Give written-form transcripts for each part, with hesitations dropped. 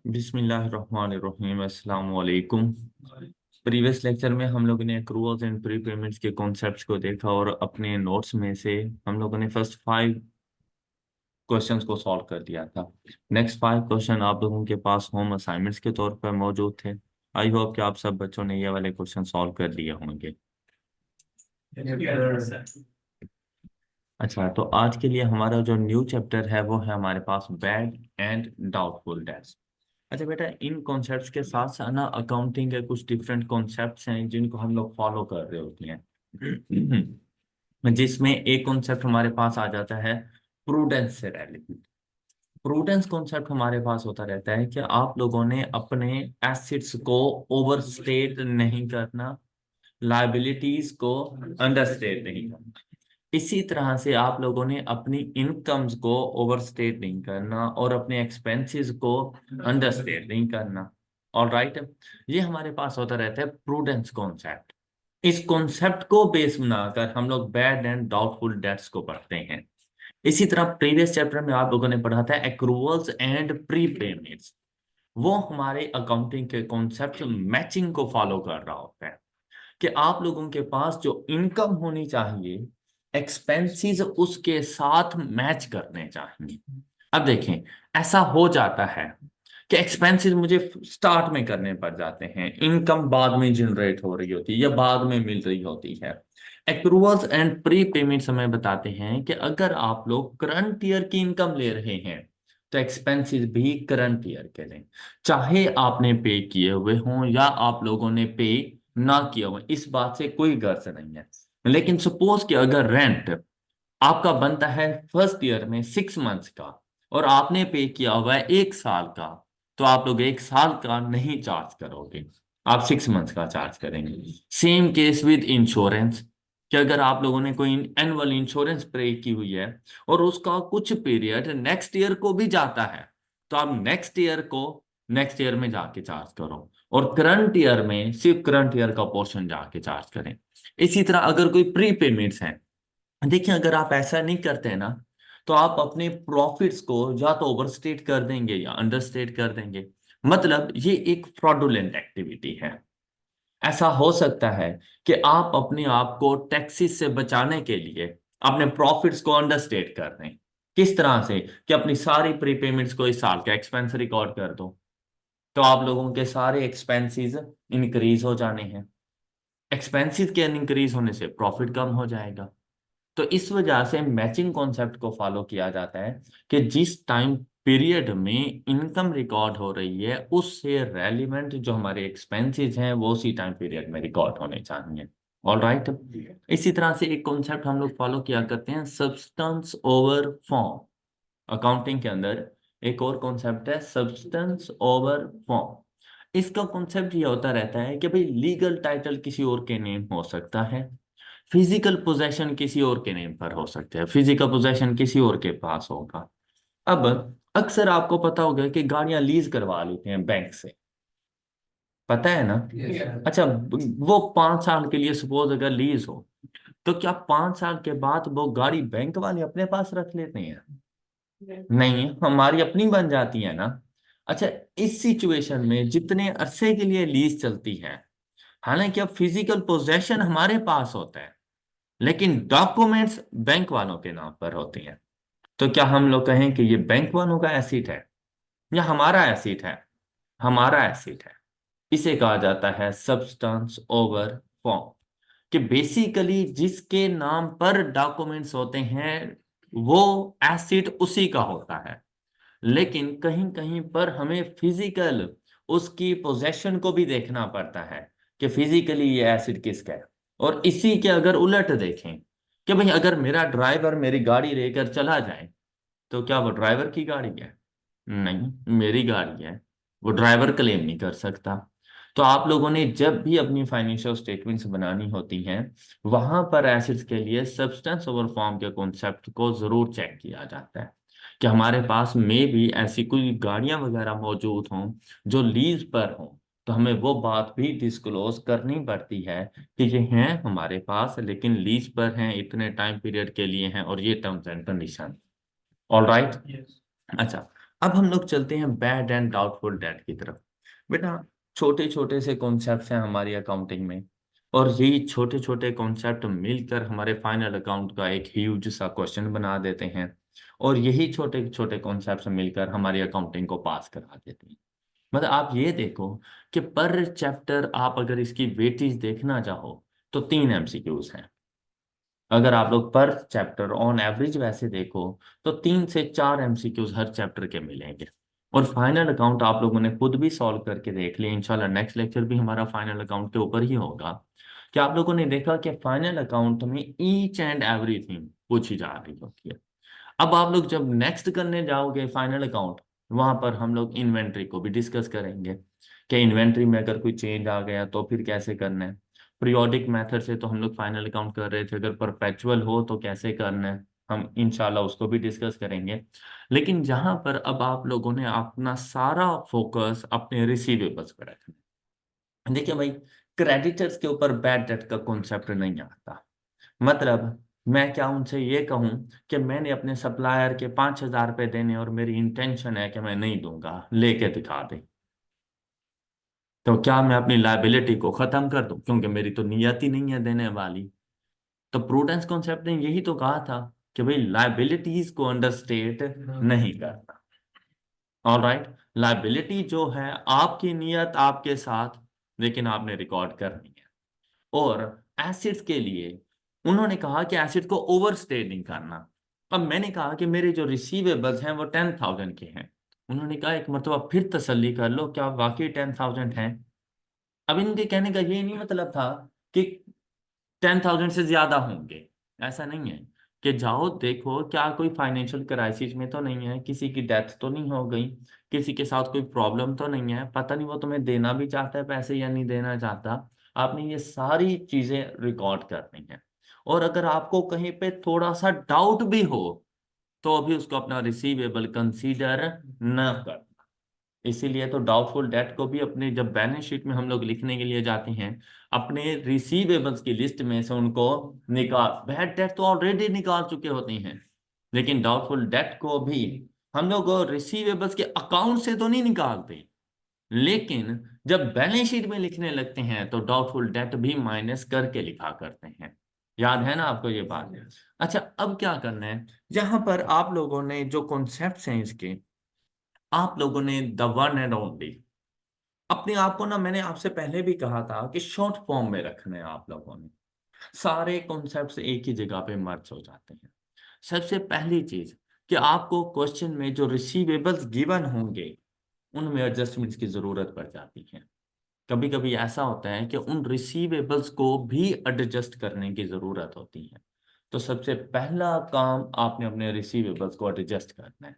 बिस्मिल्लाहिर्रहमानिर्रहीम, अस्सलाम वालेकुम। प्रीवियस लेक्चर में हम लोगों ने एक्रूअल्स एंड प्री पेमेंट्स के कॉन्सेप्ट्स को देखा और अपने नोट्स में से हम लोगों ने फर्स्ट 5 क्वेश्चंस को सॉल्व कर दिया था। नेक्स्ट 5 क्वेश्चन आप लोगों के पास होम असाइनमेंट्स के तौर पर मौजूद थे। आई होप कि आप सब बच्चों ने ये वाले क्वेश्चन सॉल्व कर लिए होंगे। अच्छा, तो आज के लिए हमारा जो न्यू चैप्टर है वो है हमारे पास बैड एंड डाउटफुल डेट्स। अच्छा बेटा, इन कॉन्सेप्ट्स के साथ साथ ना अकाउंटिंग के कुछ डिफरेंट कॉन्सेप्ट्स हैं जिनको हम लोग फॉलो कर रहे होते हैं। जिसमें एक कॉन्सेप्ट हमारे पास आ जाता है प्रूडेंस से रिलेटेड। प्रूडेंस कॉन्सेप्ट हमारे पास होता रहता है कि आप लोगों ने अपने एसेट्स को ओवरस्टेट नहीं करना, लायबिलिटीज को अंडरस्टेट नहीं करना। इसी तरह से आप लोगों ने अपनी इनकम्स को ओवरस्टेट नहीं करना और अपने एक्सपेंसेस को अंडरस्टेट नहीं करना। ऑल राइट, ये हमारे पास होता रहता है प्रूडेंस कॉन्सेप्ट। इस कॉन्सेप्ट को बेस बनाकर हम लोग बैड एंड डाउटफुल डेट्स को पढ़ते हैं। इसी तरह प्रीवियस चैप्टर में आप लोगों ने पढ़ा था एक्रूवल्स एंड प्री पेमेंट्स। वो हमारे अकाउंटिंग के कॉन्सेप्ट मैचिंग को फॉलो कर रहा होता है कि आप लोगों के पास जो इनकम होनी चाहिए, एक्सपेंसेस उसके साथ मैच करने चाहिए। अब देखें, ऐसा हो जाता है कि एक्सपेंसेस मुझे स्टार्ट में करने पड़ जाते हैं, इनकम बाद में जनरेट हो रही होती है या बाद में मिल रही होती है। एक्रूवल्स एंड प्री पेमेंट्स हमें बताते हैं कि अगर आप लोग करंट ईयर की इनकम ले रहे हैं तो एक्सपेंसेस भी करंट ईयर के लें, चाहे आपने पे किए हुए हों या आप लोगों ने पे ना किया हुआ, इस बात से कोई गर्ज नहीं है। लेकिन सपोज कि अगर रेंट आपका बनता है फर्स्ट ईयर में 6 मंथ्स का और आपने पे किया हुआ है 1 साल का, तो आप लोग 1 साल का नहीं चार्ज करोगे, आप 6 मंथ्स का चार्ज करेंगे। सेम केस विद इंश्योरेंस, कि अगर आप लोगों ने कोई एनुअल इंश्योरेंस पे की हुई है और उसका कुछ पीरियड नेक्स्ट ईयर को भी जाता है, तो आप नेक्स्ट ईयर को नेक्स्ट ईयर में जाके चार्ज करो और करंट ईयर में सिर्फ करंट ईयर का पोर्शन जाके चार्ज करें। इसी तरह अगर कोई प्री पेमेंट्स है, देखिए अगर आप ऐसा नहीं करते हैं ना, तो आप अपने प्रॉफिट्स को या तो ओवरस्टेट कर देंगे या अंडरस्टेट कर देंगे। मतलब ये एक फ्रॉडुलेंट एक्टिविटी है। ऐसा हो सकता है कि आप अपने आप को टैक्सेस से बचाने के लिए अपने प्रॉफिट्स को अंडरस्टेट कर दें। किस तरह से? कि अपनी सारी प्रीपेमेंट्स को इस साल का एक्सपेंस रिकॉर्ड कर दो, तो आप लोगों के सारे एक्सपेंसेस इंक्रीज हो जाने हैं। एक्सपेंसेस के इंक्रीज होने से प्रॉफिट कम हो जाएगा। तो इस वजह से मैचिंग कॉन्सेप्ट को फॉलो किया जाता है कि जिस टाइम पीरियड में इनकम रिकॉर्ड हो रही है उससे रेलिवेंट जो हमारे एक्सपेंसेस हैं वो उसी टाइम पीरियड में रिकॉर्ड होने चाहिए। ऑल राइट, इसी तरह से एक कॉन्सेप्ट हम लोग फॉलो किया करते हैं, सब्सटेंस ओवर फॉर्म। अकाउंटिंग के अंदर एक और कॉन्सेप्ट है सब्सटेंस ओवर फॉर्म। इसका कॉन्सेप्ट ये होता रहता है कि भाई लीगल टाइटल किसी और के नेम हो सकता है, फिजिकल पोजेशन किसी और के नेम पर हो सकते हैं, फिजिकल पोजेशन किसी और के पास होगा। अब अक्सर आपको पता होगा कि गाड़ियां लीज करवा लेते हैं बैंक से, पता है ना? अच्छा, वो 5 साल के लिए सपोज अगर लीज हो, तो क्या 5 साल के बाद वो गाड़ी बैंक वाले अपने पास रख लेते हैं? नहीं, हमारी अपनी बन जाती है ना। अच्छा, इस सिचुएशन में जितने अरसे के लिए लीज चलती है, हालांकि अब फिजिकल पोजेशन हमारे पास होता है लेकिन डॉक्यूमेंट्स बैंक वालों के नाम पर होती हैं, तो क्या हम लोग कहें कि ये बैंक वालों का एसेट है या हमारा एसेट है? हमारा एसेट है। इसे कहा जाता है सब्सटेंस ओवर फॉर्म, कि बेसिकली जिसके नाम पर डॉक्यूमेंट्स होते हैं वो एसेट उसी का होता है, लेकिन कहीं कहीं पर हमें फिजिकल उसकी पोजेशन को भी देखना पड़ता है कि फिजिकली ये एसिड किसका है। और इसी के अगर उलट देखें कि भाई अगर मेरा ड्राइवर मेरी गाड़ी लेकर चला जाए, तो क्या वो ड्राइवर की गाड़ी है? नहीं, मेरी गाड़ी है, वो ड्राइवर क्लेम नहीं कर सकता। तो आप लोगों ने जब भी अपनी फाइनेंशियल स्टेटमेंट्स बनानी होती हैं, वहां पर एसेट्स के लिए सब्सटेंस ओवर फॉर्म के कॉन्सेप्ट को जरूर चेक किया जाता है कि हमारे पास में भी ऐसी कोई गाड़ियां वगैरह मौजूद हों जो लीज पर हों, तो हमें वो बात भी डिस्क्लोज करनी पड़ती है कि ये हैं हमारे पास लेकिन लीज पर हैं, इतने टाइम पीरियड के लिए हैं और ये terms and condition. All right. अच्छा, अब हम लोग चलते हैं बैड एंड डाउटफुल डेट की तरफ। बेटा, छोटे छोटे से कॉन्सेप्ट्स हैं हमारी अकाउंटिंग में, और यही छोटे छोटे कॉन्सेप्ट मिलकर हमारे फाइनल अकाउंट का एक ह्यूज सा क्वेश्चन बना देते हैं, और यही छोटे छोटे कॉन्सेप्ट्स मिलकर हमारी अकाउंटिंग को पास करा देते हैं। मतलब आप ये देखो कि पर चैप्टर आप अगर इसकी वेटेज देखना चाहो तो 3 MCQs हैं। अगर आप लोग पर चैप्टर ऑन एवरेज वैसे देखो तो 3 से 4 MCQs हर चैप्टर के मिलेंगे। और फाइनल अकाउंट आप लोगों ने खुद भी सॉल्व करके देख लिया, इंशाल्लाह नेक्स्ट लेक्चर भी हमारा फाइनल अकाउंट के ऊपर ही होगा। कि आप लोगों ने देखा कि फाइनल अकाउंट में ईच एंड एवरीथिंग पूछी जा रही होती है। अब आप लोग जब नेक्स्ट करने जाओगे फाइनल अकाउंट, वहां पर हम लोग इन्वेंट्री को भी डिस्कस करेंगे कि इन्वेंट्री में अगर कोई चेंज आ गया तो फिर कैसे करना है। पीरियोडिक मेथड से तो हम लोग फाइनल अकाउंट कर रहे थे, अगर परपेचुअल हो तो कैसे करना है, हम इंशाल्लाह उसको भी डिस्कस करेंगे। लेकिन जहां पर अब आप लोगों ने अपना सारा फोकस अपने रिसीवेबल्स पर रखना है। देखिए भाई, क्रेडिटर्स के ऊपर बैड डेट का कॉन्सेप्ट नहीं आता। मतलब मैं क्या उनसे ये कहूं कि मैंने अपने सप्लायर के 5,000 रुपये देने और मेरी इंटेंशन है कि मैं नहीं दूंगा, लेके दिखा दे, तो क्या मैं अपनी लाइबिलिटी को खत्म कर दूं, क्योंकि मेरी तो नियत ही नहीं है देने वाली। तो प्रूडेंस कॉन्सेप्ट ने यही तो कहा था कि भाई लाइबिलिटीज को अंडरस्टेट नहीं करना। ऑल राइट, लाइबिलिटी जो है आपकी नियत आपके साथ, लेकिन आपने रिकॉर्ड करनी है। और एसिड्स के लिए उन्होंने कहा कि एसिड को ओवरस्टे नहीं करना। अब मैंने कहा कि मेरे जो रिसीवेबल्स हैं वो 10,000 के हैं। उन्होंने कहा एक मरतबा फिर तसल्ली कर लो, क्या वाकई 10,000 हैं। अब इनके कहने का ये नहीं मतलब था कि 10,000 से ज्यादा होंगे, ऐसा नहीं है। कि जाओ देखो क्या कोई फाइनेंशियल क्राइसिस में तो नहीं है, किसी की डेथ तो नहीं हो गई, किसी के साथ कोई प्रॉब्लम तो नहीं है, पता नहीं वो तुम्हें देना भी चाहता है पैसे या नहीं देना चाहता। आपने ये सारी चीजें रिकॉर्ड करनी है। और अगर आपको कहीं पे थोड़ा सा डाउट भी हो तो अभी उसको अपना रिसीवेबल कंसीडर न कर। इसीलिए तो डाउटफुल डेट को भी अपने जब बैलेंस शीट में हम लोग लिखने के लिए जाते हैं, अपने रिसीवेबल्स की लिस्ट में से उनको निकाल, बैड डेट तो ऑलरेडी निकाल चुके होते हैं, लेकिन डाउटफुल डेट को भी हम लोग रिसीवेबल्स के अकाउंट से तो नहीं निकालते, लेकिन जब बैलेंस शीट में लिखने लगते हैं तो डाउटफुल डेट भी माइनस करके लिखा करते हैं। याद है ना आपको ये बात? अच्छा, अब क्या करना है, जहां पर आप लोगों ने जो कॉन्सेप्ट्स हैं इसके, आप लोगों ने द वन एंड ओनली अपने आप को ना, मैंने आपसे पहले भी कहा था कि शॉर्ट फॉर्म में रखना है। आप लोगों ने सारे कॉन्सेप्ट्स एक ही जगह पे मर्ज हो जाते हैं। सबसे पहली चीज कि आपको क्वेश्चन में जो रिसीवेबल्स गिवन होंगे उनमें एडजस्टमेंट्स की जरूरत पड़ जाती है। कभी कभी ऐसा होता है कि उन रिसीवेबल्स को भी एडजस्ट करने की जरूरत होती है। तो सबसे पहला काम आपने अपने रिसीवेबल्स को एडजस्ट करना है।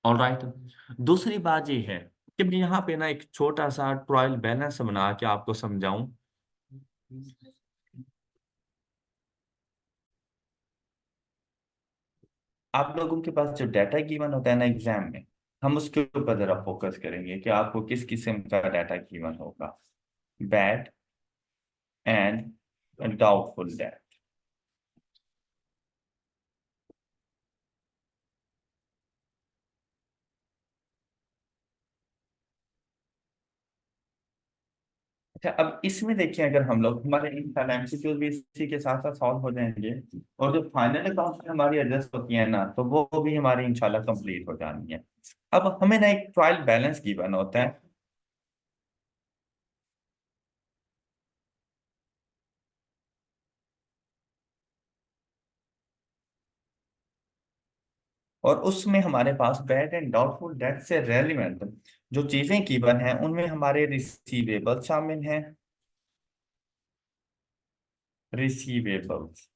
ऑल राइट, दूसरी बात ये है कि मैं यहाँ पे ना एक छोटा सा ट्रायल बैलेंस बना के आपको समझाऊं। आप लोगों के पास जो डाटा गिवन होता है ना एग्जाम में, हम उसके ऊपर जरा फोकस करेंगे कि आपको किस किस्म का डाटा गिवन होगा। Bad and doubtful debt. अच्छा, अब इसमें देखिए, अगर हम लोग हमारे इन एमसीक्यूज भी इसी के साथ साथ सॉल्व हो जाएंगे, और जो फाइनल अकाउंट में हमारी एडजस्ट होती है ना, तो वो भी हमारी इंशाल्लाह कंप्लीट हो जानी है। अब हमें ना एक ट्रायल बैलेंस गिवन होता है। और उसमें हमारे पास बैड एंड डाउटफुल डेट से रेलिवेंट जो चीजें गिवन हैं उनमें हमारे रिसीवेबल शामिल हैं। रिसीवेबल्स।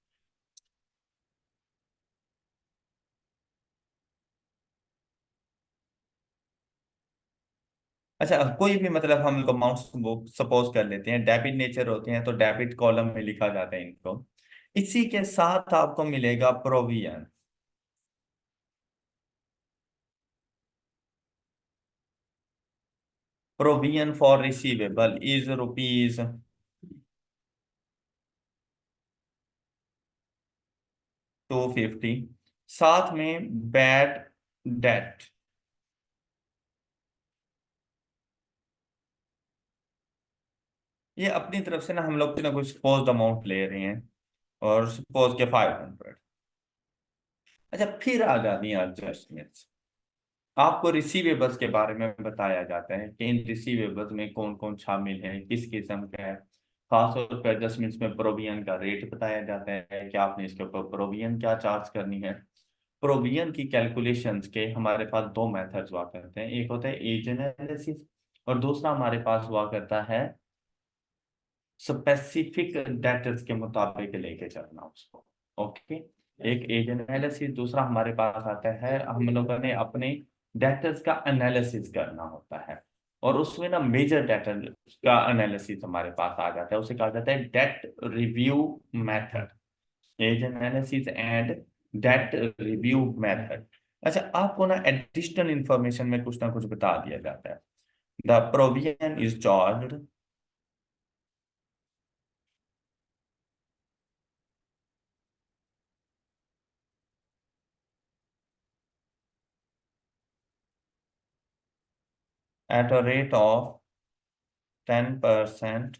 अच्छा, कोई भी मतलब हम लोग अमाउंट सपोज कर लेते हैं, डेबिट नेचर होते हैं तो डेबिट कॉलम में लिखा जाता है इनको। इसी के साथ आपको मिलेगा provision. Provision for receivable is ₹250। साथ में बैड डेट ये अपनी तरफ से ना हम लोग ना कुछ सपोज अमाउंट ले रहे हैं, और सपोज के 500। अच्छा, फिर आ जाती है एडजस्टमेंट्स। आपको रिसीवेबल्स के बारे में बताया जाता है कि इन रिसीवेबल्स में कौन कौन शामिल है, किस किस्म का है। खासतौर पर एडजस्टमेंट्स में प्रोविजन का रेट बताया जाता है कि आपने इसके ऊपर प्रोविजन क्या चार्ज करनी है। प्रोविजन की कैलकुलेशंस के हमारे पास दो मेथड्स हुआ करते हैं, एक होता है एज एनालिसिस, और दूसरा हमारे पास हुआ करता है स्पेसिफिक डेटर्स के मुताबिक लेके चलना उसको। ओके। एक एज एनालिसिस, दूसरा हमारे पास आता है हम लोगों ने अपने डेटर्स का एनालिसिस करना होता है, और उसमें ना मेजर डेटर का एनालिसिस हमारे पास आ जाता है, उसे कहा जाता है debt review method. Age analysis and debt review method. अच्छा, आपको ना एडिशनल इंफॉर्मेशन में कुछ ना कुछ बता दिया जाता है। The provision is charge at a rate of 10%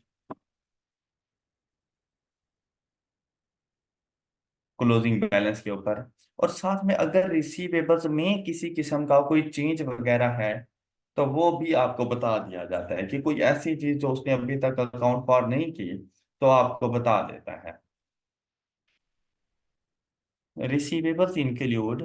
closing balance के ऊपर। और साथ में अगर रिसीवेबल्स में किसी किस्म का कोई चेंज वगैरह है, तो वो भी आपको बता दिया जाता है कि कोई ऐसी चीज जो उसने अभी तक अकाउंट फॉर नहीं की, तो आपको बता देता है। Receivables include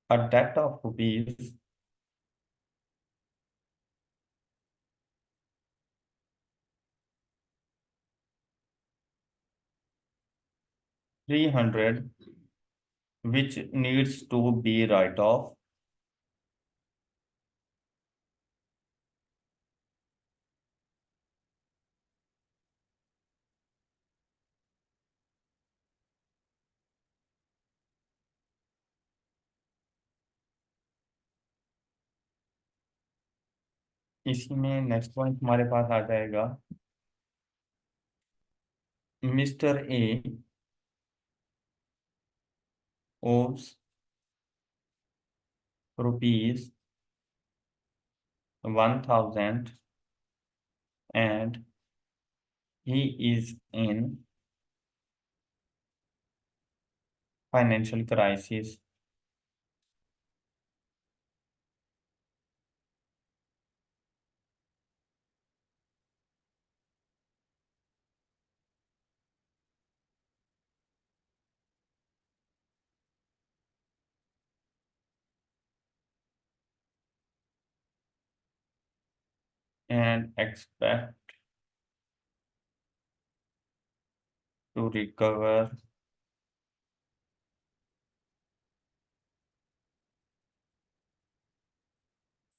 a debt of rupees 300 which needs to be write off इसी में नेक्स्ट पॉइंट हमारे पास आ जाएगा। Mister A obs rupees 1000 and he is in financial crisis and expect to recover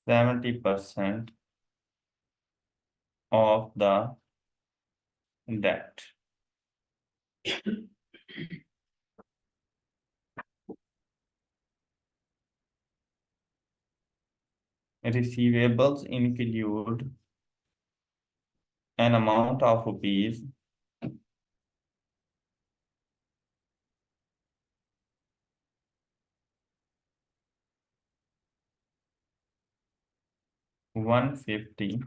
70% of the debt. Receivables include an amount of rupees 150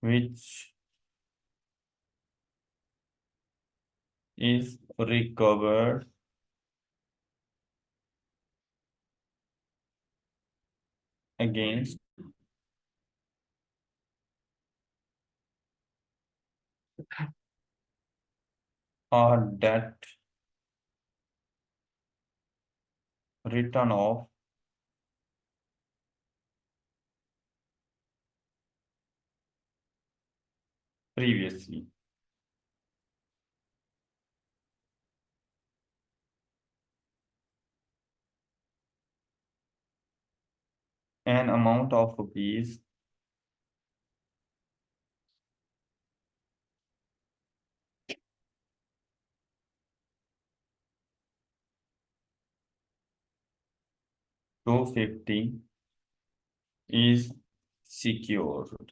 which is recovered against a debt written off previously. An amount of rupees 250 is secured.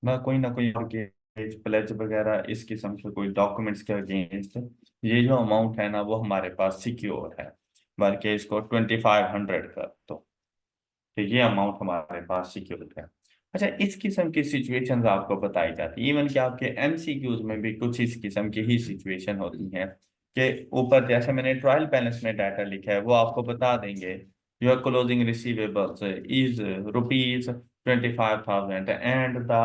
मैं कोई ना कोई pledge वगैरह इस किस्म के कोई documents के अगेंस्ट ये जो अमाउंट है ना वो हमारे पास सिक्योर है, बल्कि इसको 2500 कर दो, तो ये अमाउंट हमारे पास सिक्योर है। अच्छा, इस किस्म की सिचुएशंस आपको बताई जाती है, इवन कि आपके एमसीक्यूज में भी कुछ इस किस्म की ही सिचुएशन होती हैं कि ऊपर जैसे मैंने ट्रायल बैलेंस में डाटा लिखा है वो आपको बता देंगे your closing receivables is rupees 25,000 and the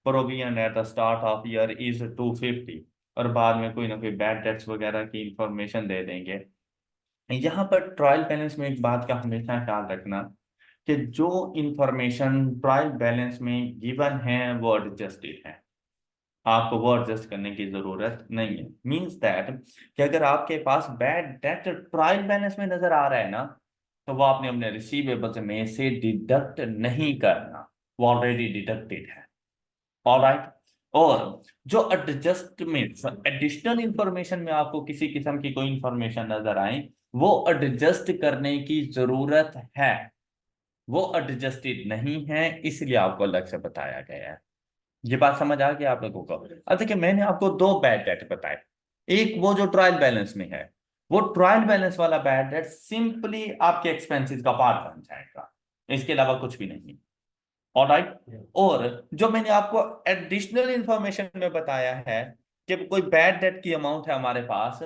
provision at the start of year is 250, और बाद में कोई ना कोई बैड डेट्स वगैरह की इंफॉर्मेशन दे देंगे। यहाँ पर ट्रायल बैलेंस में एक बात का हमेशा ख्याल रखना कि जो इंफॉर्मेशन ट्रायल बैलेंस में गिवन है वो एडजस्टेड है, आपको वो एडजस्ट करने की जरूरत नहीं है। मींस दैट कि अगर आपके पास बैड डेट ट्रायल बैलेंस में नजर आ रहा है ना, तो वो आपने अपने रिसीवेबल्स में से डिडक्ट नहीं करना, वो ऑलरेडी डिडक्टेड है। ऑलराइट। और जो एडजस्टमेंट एडिशनल इंफॉर्मेशन में आपको किसी किस्म की कोई इंफॉर्मेशन नजर आए वो एडजस्ट करने की जरूरत है, वो एडजस्टेड नहीं है, इसलिए आपको अलग से बताया गया है। ये बात समझ आ गई आप लोगों को? अब देखिए, मैंने आपको दो बैड डेट बताए, एक वो जो ट्रायल बैलेंस में है, वो ट्रायल बैलेंस वाला बैड डेट सिंपली आपके एक्सपेंसेस का पार्ट बन जाएगा, इसके अलावा कुछ भी नहीं। ऑलराइट। और जो मैंने आपको एडिशनल इंफॉर्मेशन में बताया है कि कोई बैड डेट की अमाउंट है हमारे पास,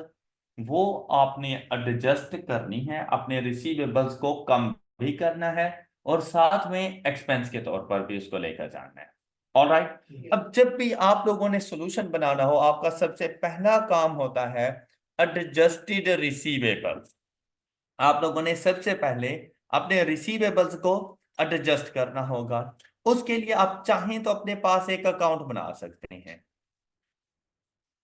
वो आपने एडजस्ट करनी है, अपने रिसीवेबल्स को कम भी करना है और साथ में एक्सपेंस के तौर पर भी उसको लेकर जाना है। ऑलराइट। अब जब भी आप लोगों ने सॉल्यूशन बनाना हो, आपका सबसे पहला काम होता है एडजस्टेड रिसीवेबल्स। आप लोगों ने सबसे पहले अपने रिसीवेबल्स को एडजस्ट करना होगा। उसके लिए आप चाहें तो अपने पास एक अकाउंट बना सकते हैं,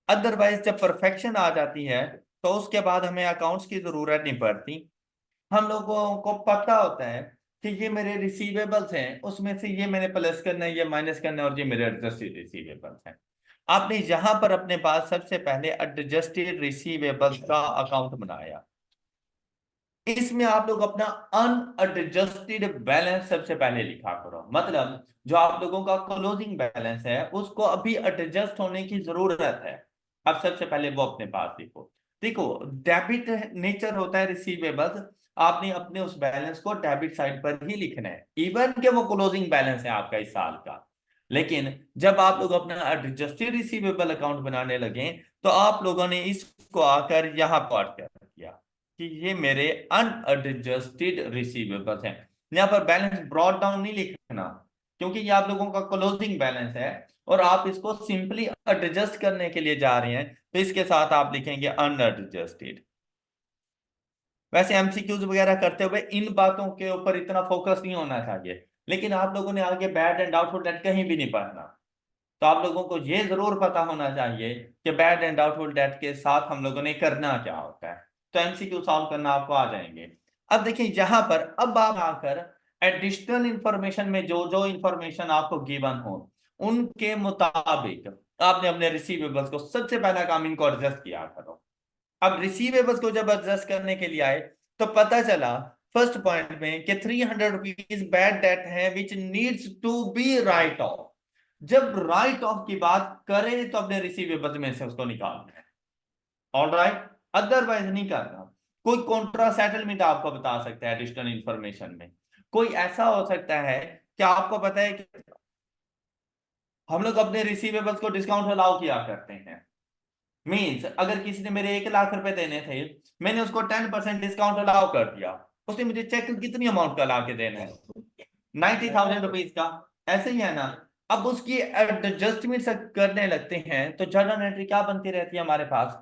अदरवाइज जब परफेक्शन आ जाती है तो उसके बाद हमें अकाउंट्स की जरूरत नहीं पड़ती। हम लोगों को पता होता है कि ये मेरे रिसीवेबल्स हैं, उसमें से ये मैंने प्लस करना है, ये माइनस करना है, और ये मेरे एडजस्टेड रिसीवेबल्स हैं। आपने यहां पर अपने पास सबसे पहले एडजस्टेड रिसीवेबल्स का अकाउंट बनाया, इसमें आप लोग अपना अनएडजस्टेड बैलेंस सबसे पहले लिखा करो। मतलब जो आप लोगों का क्लोजिंग बैलेंस है उसको अभी एडजस्ट होने की जरूरत है, अब सबसे पहले वो अपने पास लिखो। देखो, डेबिट नेचर होता है रिसीवेबल्स, आपने अपने उस बैलेंस को डेबिट साइड पर ही लिखना है, इवन के वो क्लोजिंग बैलेंस है आपका इस साल का। लेकिन जब आप लोग अपना एडजस्टेड रिसीवेबल अकाउंट बनाने लगे तो आप लोगों ने इसको आकर यहां पर कर दिया कि ये मेरे अनएडजस्टेड रिसीवेबल्स हैं। यहाँ पर बैलेंस ब्रॉट डाउन नहीं लिखना, क्योंकि ये आप लोगों का क्लोजिंग बैलेंस है और आप इसको सिंपली एडजस्ट करने के लिए जा रहे हैं, तो इसके साथ आप लिखेंगे अनएडजस्टेड। वैसे एमसीक्यूज वगैरह करते हुए इन बातों के ऊपर इतना फोकस नहीं होना चाहिए, लेकिन आप लोगों ने आगे बैड एंड डाउटफुल डेट कहीं भी नहीं पढ़ना, तो आप लोगों को ये जरूर पता होना चाहिए कि बैड एंड डाउटफुल डेट के साथ हम लोगों ने करना क्या होता है। तो एमसीक्यू सॉल्व करना आपको आ जाएंगे। अब देखिए यहां पर, अब आप आकर एडिशनल इंफॉर्मेशन में जो जो इंफॉर्मेशन आपको गिवन हो उनके मुताबिक आपने अपने रिसीवेबल्स को सबसे पहला काम इनको एडजस्ट किया करो। अब रिसीवेबल्स को जब एडजस्ट करने के लिए आए तो पता चला फर्स्ट पॉइंट में कि 300 रुपीज बैड डेट है which needs to be write off. जब राइट ऑफ की बात करें तो अपने रिसीवेबल्स में से उसको निकालना है। ऑल राइट, अदरवाइज नहीं करना। कोई कॉन्ट्रा सेटलमेंट आपको बता सकता है एडिशनल इंफॉर्मेशन में, कोई ऐसा हो सकता है कि आपको पता है कि हम लोग अपने रिसीवेबल्स को डिस्काउंट अलाउ किया करते हैं। मींस अगर किसी ने मेरे 1 लाख रुपए देने थे, मैंने उसको 10% डिस्काउंट अलाउ कर दिया, उसने मुझे चेक कितनी अमाउंट का ला के देना है, 90,000 रुपीज का। ऐसे ही है ना। अब उसकी एडजस्टमेंट करने लगते हैं तो जर्नल एंट्री क्या बनती रहती है हमारे पास,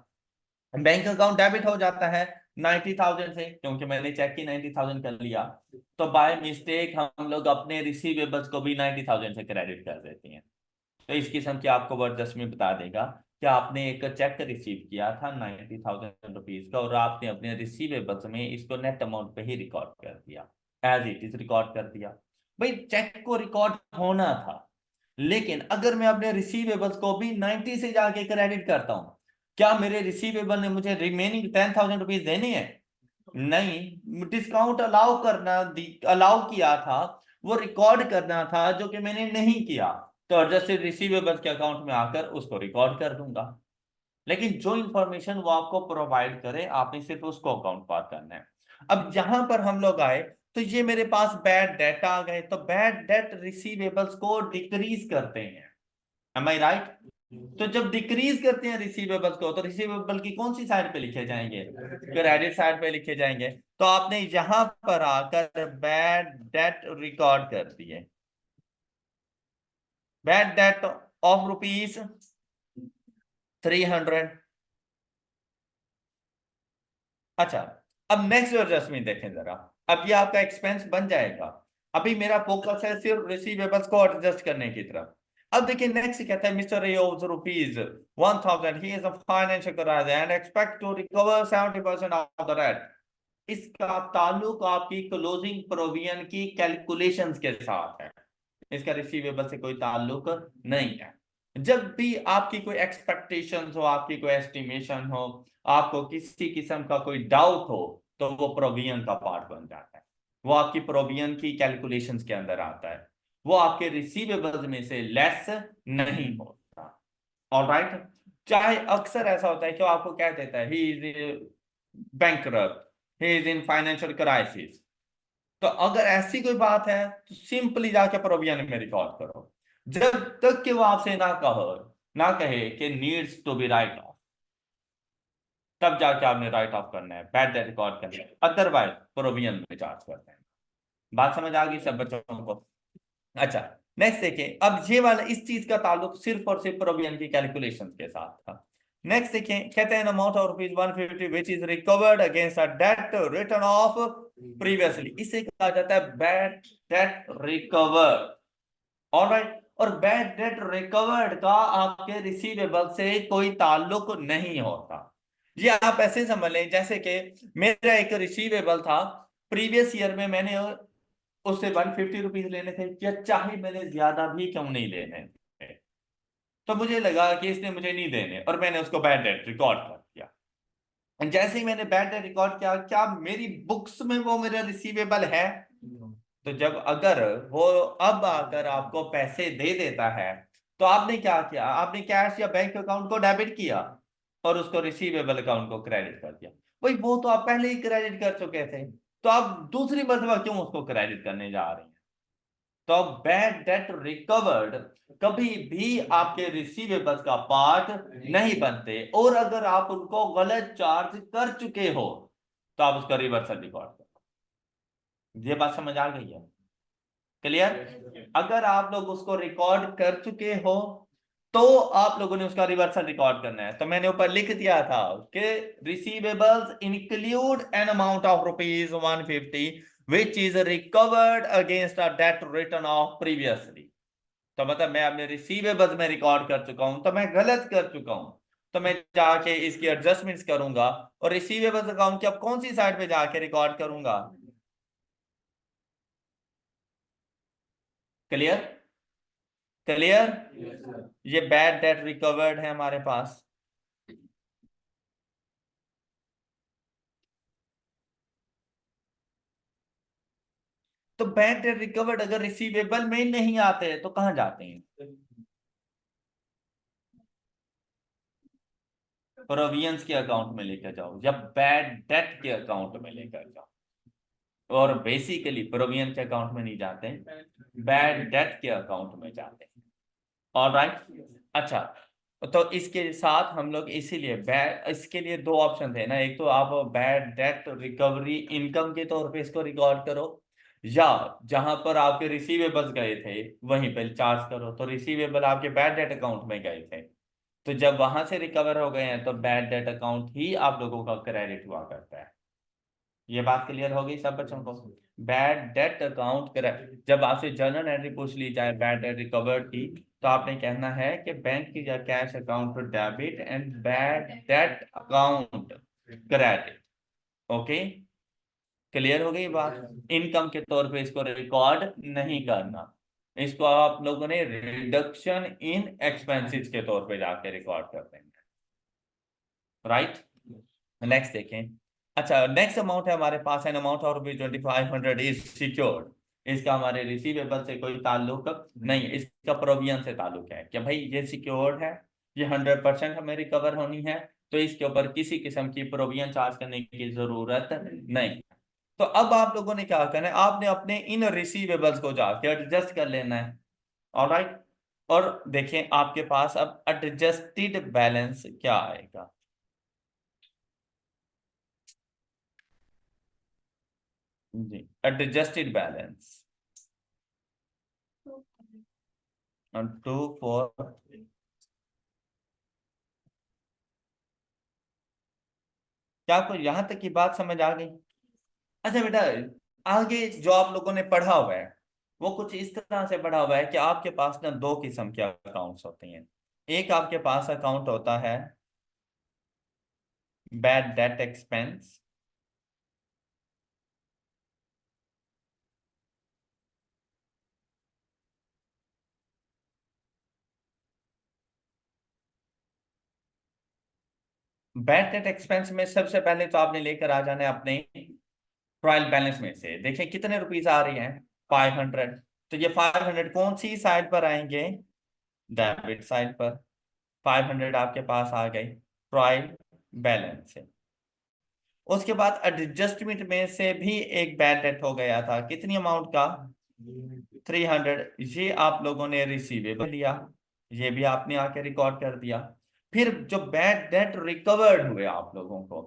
बैंक अकाउंट डेबिट हो जाता है 90,000 से, क्योंकि मैंने चेक की 90,000 कर लिया, तो बाय मिस्टेक हम लोग अपने रिसीवेबल्स को भी 90,000 से क्रेडिट कर देते हैं। तो इस किस्म की आपको वर्ड में बता देगा कि आपने एक चेक रिसीव किया था 90,000 रुपीज का और आपने अपने रिसीवेबल्स में इसको नेट अमाउंट पे ही रिकॉर्ड कर दिया, एज इट इज रिकॉर्ड कर दिया। भाई चेक को रिकॉर्ड होना था, लेकिन अगर मैं अपने रिसीवेबल्स को भी 90 से जाके क्रेडिट करता हूं, क्या मेरे रिसीवेबल ने मुझे रिमेनिंग 10,000 रुपीज देने हैं? नहीं, डिस्काउंट अलाउ करना, अलाउ किया था, वो रिकॉर्ड करना था जो कि मैंने नहीं किया। तो एडजस्टेड रिसीवेबल्स के अकाउंट में आकर उसको रिकॉर्ड कर दूंगा। लेकिन जो इंफॉर्मेशन वो आपको प्रोवाइड करे, आपने सिर्फ उसको अकाउंट पार करना है। अब यहां पर हम लोग आए तो ये मेरे पास बैड डेट आ गए, तो बैड डेट रिसीवेबल्स को डिक्रीज करते हैं, एम आई राइट? तो जब डिक्रीज करते हैं रिसीवेबल्स को, तो रिसीवेबल की कौन सी साइड पे लिखे जाएंगे? क्रेडिट साइड पे लिखे जाएंगे। तो आपने यहां पर आकर बैड डेट रिकॉर्ड कर दिए, बैड डेट ऑफ ₹300। अच्छा, अब नेक्स्ट एडजस्टमेंट देखें जरा। अब ये आपका एक्सपेंस बन जाएगा। अभी मेरा फोकस है सिर्फ रिसीवेबल्स को एडजस्ट करने की तरफ। अब देखिए नेक्स्ट कहता है Mister A owes ₹1000, he is a financial crisis and expect to recover 70% of the debt. इसका ताल्लुक आपकी क्लोजिंग प्रोविजन की कैलकुलेशंस के साथ है, इसका रिसीवेबल से कोई ताल्लुक नहीं है। जब भी आपकी कोई एक्सपेक्टेशंस हो, आपकी कोई एस्टिमेशन हो, आपको किसी किस्म का कोई डाउट हो, तो वो प्रोविजन का पार्ट बन जाता है, वो आपकी प्रोविजन की कैलकुलेशंस के अंदर आता है, वो आपके रिसीवेबल्स में से लेस नहीं होता। ऑलराइट? चाहे अक्सर ऐसा होता है कि वो आपको कह देता है he is bankrupt, he is in financial crisis. तो अगर ऐसी कोई बात है तो सिंपली जाके प्रोविजन में रिकॉर्ड करो, जब तक कि वो आपसे ना कहे कि needs to be write off, तब जाके आपने राइट ऑफ करना है, बैड डेट रिकॉर्ड करना है, अदरवाइज प्रोविजन में चार्ज करना है। बात समझ आ गई सब बच्चों को? अच्छा, नेक्स्ट देखिए, अब ये वाला इस चीज का ताल्लुक सिर्फ और सिर्फ प्रोविजन की कैलकुलेशन के साथ था। नेक्स्ट देखिए, कहते हैं amount of ₹150 which is recovered against a debt return of previously, इसे कहा जाता है बैड डेट रिकवर। ऑलराइट? और बैड डेट रिकवर्ड का आपके रिसीवेबल से कोई ताल्लुक नहीं होता। ये आप ऐसे समझ लें जैसे कि मेरा एक रिसीवेबल था, प्रीवियस ईयर में मैंने उससे ₹150 लेने थे, या चाहे मैंने ज्यादा भी क्यों नहीं लेने थे, तो मुझे लगा कि इसने मुझे नहीं देने और मैंने उसको बैड डेट रिकॉर्ड कर दिया। जैसे ही मैंने बैड डेट रिकॉर्ड किया, क्या मेरी बुक्स में वो मेरा रिसीवेबल है? तो जब अगर वो अब आकर आपको पैसे दे देता है, तो आपने क्या किया? आपने कैश या बैंक अकाउंट को डेबिट किया और उसको रिसीवेबल अकाउंट को क्रेडिट कर दिया। भाई वो तो आप पहले ही क्रेडिट कर चुके थे, तो आप दूसरी मरतबा क्यों उसको क्रेडिट करने जा रहे हैं? तो बैड डेट रिकवर्ड कभी भी आपके रिसीवेबल्स का पार्ट नहीं बनते, और अगर आप उनको गलत चार्ज कर चुके हो तो आप उसका रिवर्सल रिकॉर्ड करो। ये बात समझ आ गई है? क्लियर? अगर आप लोग उसको रिकॉर्ड कर चुके हो तो आप लोगों ने उसका रिवर्सल रिकॉर्ड करना है। तो मैंने ऊपर लिख दिया था कि receivables include an amount of ₹150 which is recovered against a debt return of previously. तो मतलब मैं अपने रिसीवेबल्स में रिकॉर्ड कर चुका हूं, तो मैं गलत कर चुका हूं, तो मैं जाके इसकी एडजस्टमेंट्स करूंगा और रिसीवेबल्स अकाउंट की अब कौन सी साइड पे जाके रिकॉर्ड करूंगा? क्लियर? क्लियर? ये बैड डेट रिकवर्ड है हमारे पास। तो बैड डेट रिकवर्ड अगर रिसीवेबल में नहीं आते हैं तो कहां जाते हैं? प्रोविजंस के अकाउंट में लेकर जाओ या बैड डेट के अकाउंट में लेकर जाओ। और बेसिकली प्रोविजन के अकाउंट में नहीं जाते, बैड डेट के अकाउंट में जाते हैं। ऑलराइट? अच्छा, तो इसके साथ हम लोग इसीलिए बैड, इसके लिए दो ऑप्शन थे ना, एक तो आप बैड डेट रिकवरी इनकम के तौर पे इसको रिकॉर्ड करो, या जहां पर आपके रिसीवेबल्स गए थे वहीं पे चार्ज करो। तो रिसीवेबल आपके बैड डेट अकाउंट में गए थे, तो जब वहां से रिकवर हो गए हैं तो बैड डेट अकाउंट ही आप लोगों का क्रेडिट हुआ करता है। ये बात क्लियर हो गई सब बच्चों को? बैड डेट अकाउंट कर, जब आपसे जर्नल एंट्री पूछ ली जाए बैड डेट रिकवर्ड की, तो आपने कहना है कि बैंक की या cash account debit and bad debt account credit. Okay, clear हो गई बात? इनकम के तौर पे इसको रिकॉर्ड नहीं करना, इसको आप लोगों ने रिडक्शन इन एक्सपेंसेस के तौर पे जाके रिकॉर्ड कर देंगे। राइट? नेक्स्ट देखें। अच्छा, नेक्स्ट अमाउंट है हमारे पास, an amount of ₹2500 is secured इसका हमारे रिसीवेबल से कोई ताल्लुक नहीं है, इसका प्रोविजन से ताल्लुक है कि भाई ये सिक्योर्ड है, ये 100% हमें रिकवर होनी है, तो इसके ऊपर किसी किस्म की प्रोविजन चार्ज करने की जरूरत नहीं। तो अब आप लोगों ने क्या करना है, आपने अपने इन रिसीवेबल्स को जाके एडजस्ट कर लेना है। ऑलराइट, और देखें आपके पास अब एडजस्टेड बैलेंस क्या आएगा। जी, एडजस्टेड बैलेंस 2 4। क्या आपको यहां तक की बात समझ आ गई? अच्छा बेटा, आगे जो आप लोगों ने पढ़ा हुआ है वो कुछ इस तरह से पढ़ा हुआ है कि आपके पास ना दो किस्म के अकाउंट्स होते हैं। एक आपके पास अकाउंट होता है bad date expense, bad debt expense में सबसे पहले तो आपने लेकर आ जाना है अपने ट्रायल बैलेंस में से, देखें कितने रुपीस आ रही हैं, 500। तो ये 500 कौन सी साइड पर आएंगे, डेबिट साइड पर। 500 आपके पास आ गई ट्रायल बैलेंस से। उसके बाद एडजस्टमेंट में से भी एक बैड डेट हो गया था, कितनी अमाउंट का, 300। ये आप लोगों ने रिसीवेबल लिया, ये भी आपने आके रिकॉर्ड कर दिया। फिर जो बैड डेट रिकवर्ड हुए आप लोगों को,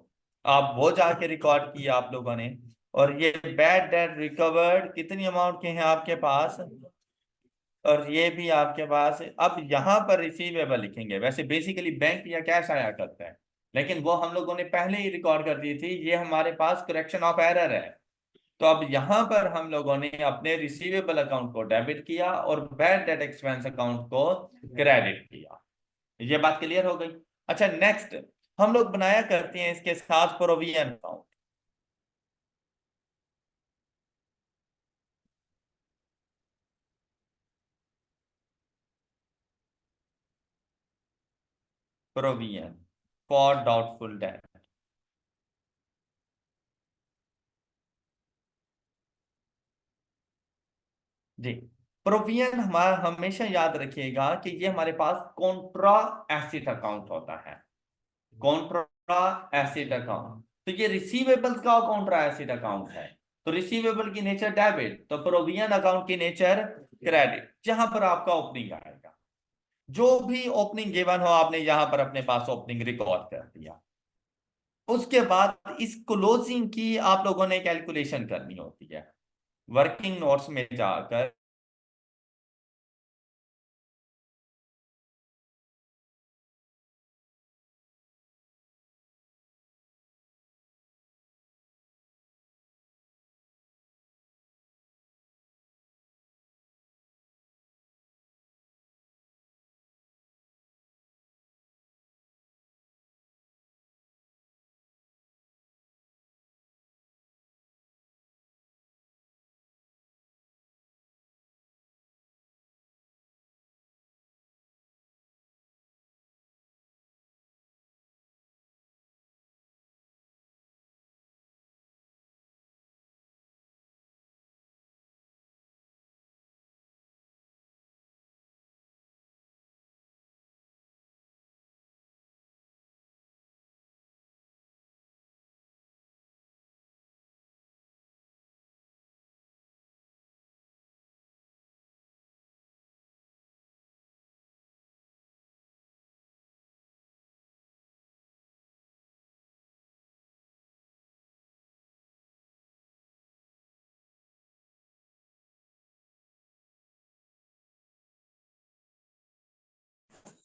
आप वो जाके रिकॉर्ड किया आप लोगों ने। और ये बैड डेट रिकवर्ड कितनी अमाउंट के हैं आपके पास, और ये भी आपके पास। अब यहां पर रिसीवेबल लिखेंगे, वैसे बेसिकली बैंक या कैश आया करता है, लेकिन वो हम लोगों ने पहले ही रिकॉर्ड कर दी थी, ये हमारे पास करेक्शन ऑफ एरर है। तो अब यहां पर हम लोगों ने अपने रिसीवेबल अकाउंट को डेबिट किया और बैड डेट एक्सपेंस अकाउंट को क्रेडिट किया। ये बात क्लियर हो गई? अच्छा, नेक्स्ट हम लोग बनाया करते हैं इसके साथ provision account. Provision for doubtful debt. जी, प्रोविजन हमारा हमेशा याद रखिएगा कि ये हमारे पास कॉन्ट्रा एसिड अकाउंट होता है। कॉन्ट्रा एसिड अकाउंट, तो ये रिसीवेबल्स का कॉन्ट्रा एसिड अकाउंट है। तो रिसीवेबल की नेचर डेबिट, तो प्रोविजन अकाउंट की नेचर क्रेडिट। जहां पर आपका ओपनिंग आएगा, जो भी ओपनिंग गिवन हो आपने यहां पर अपने पास ओपनिंग रिकॉर्ड कर दिया। उसके बाद इस क्लोजिंग की आप लोगों ने कैलकुलेशन करनी होती है, वर्किंग नोट्स में जाकर।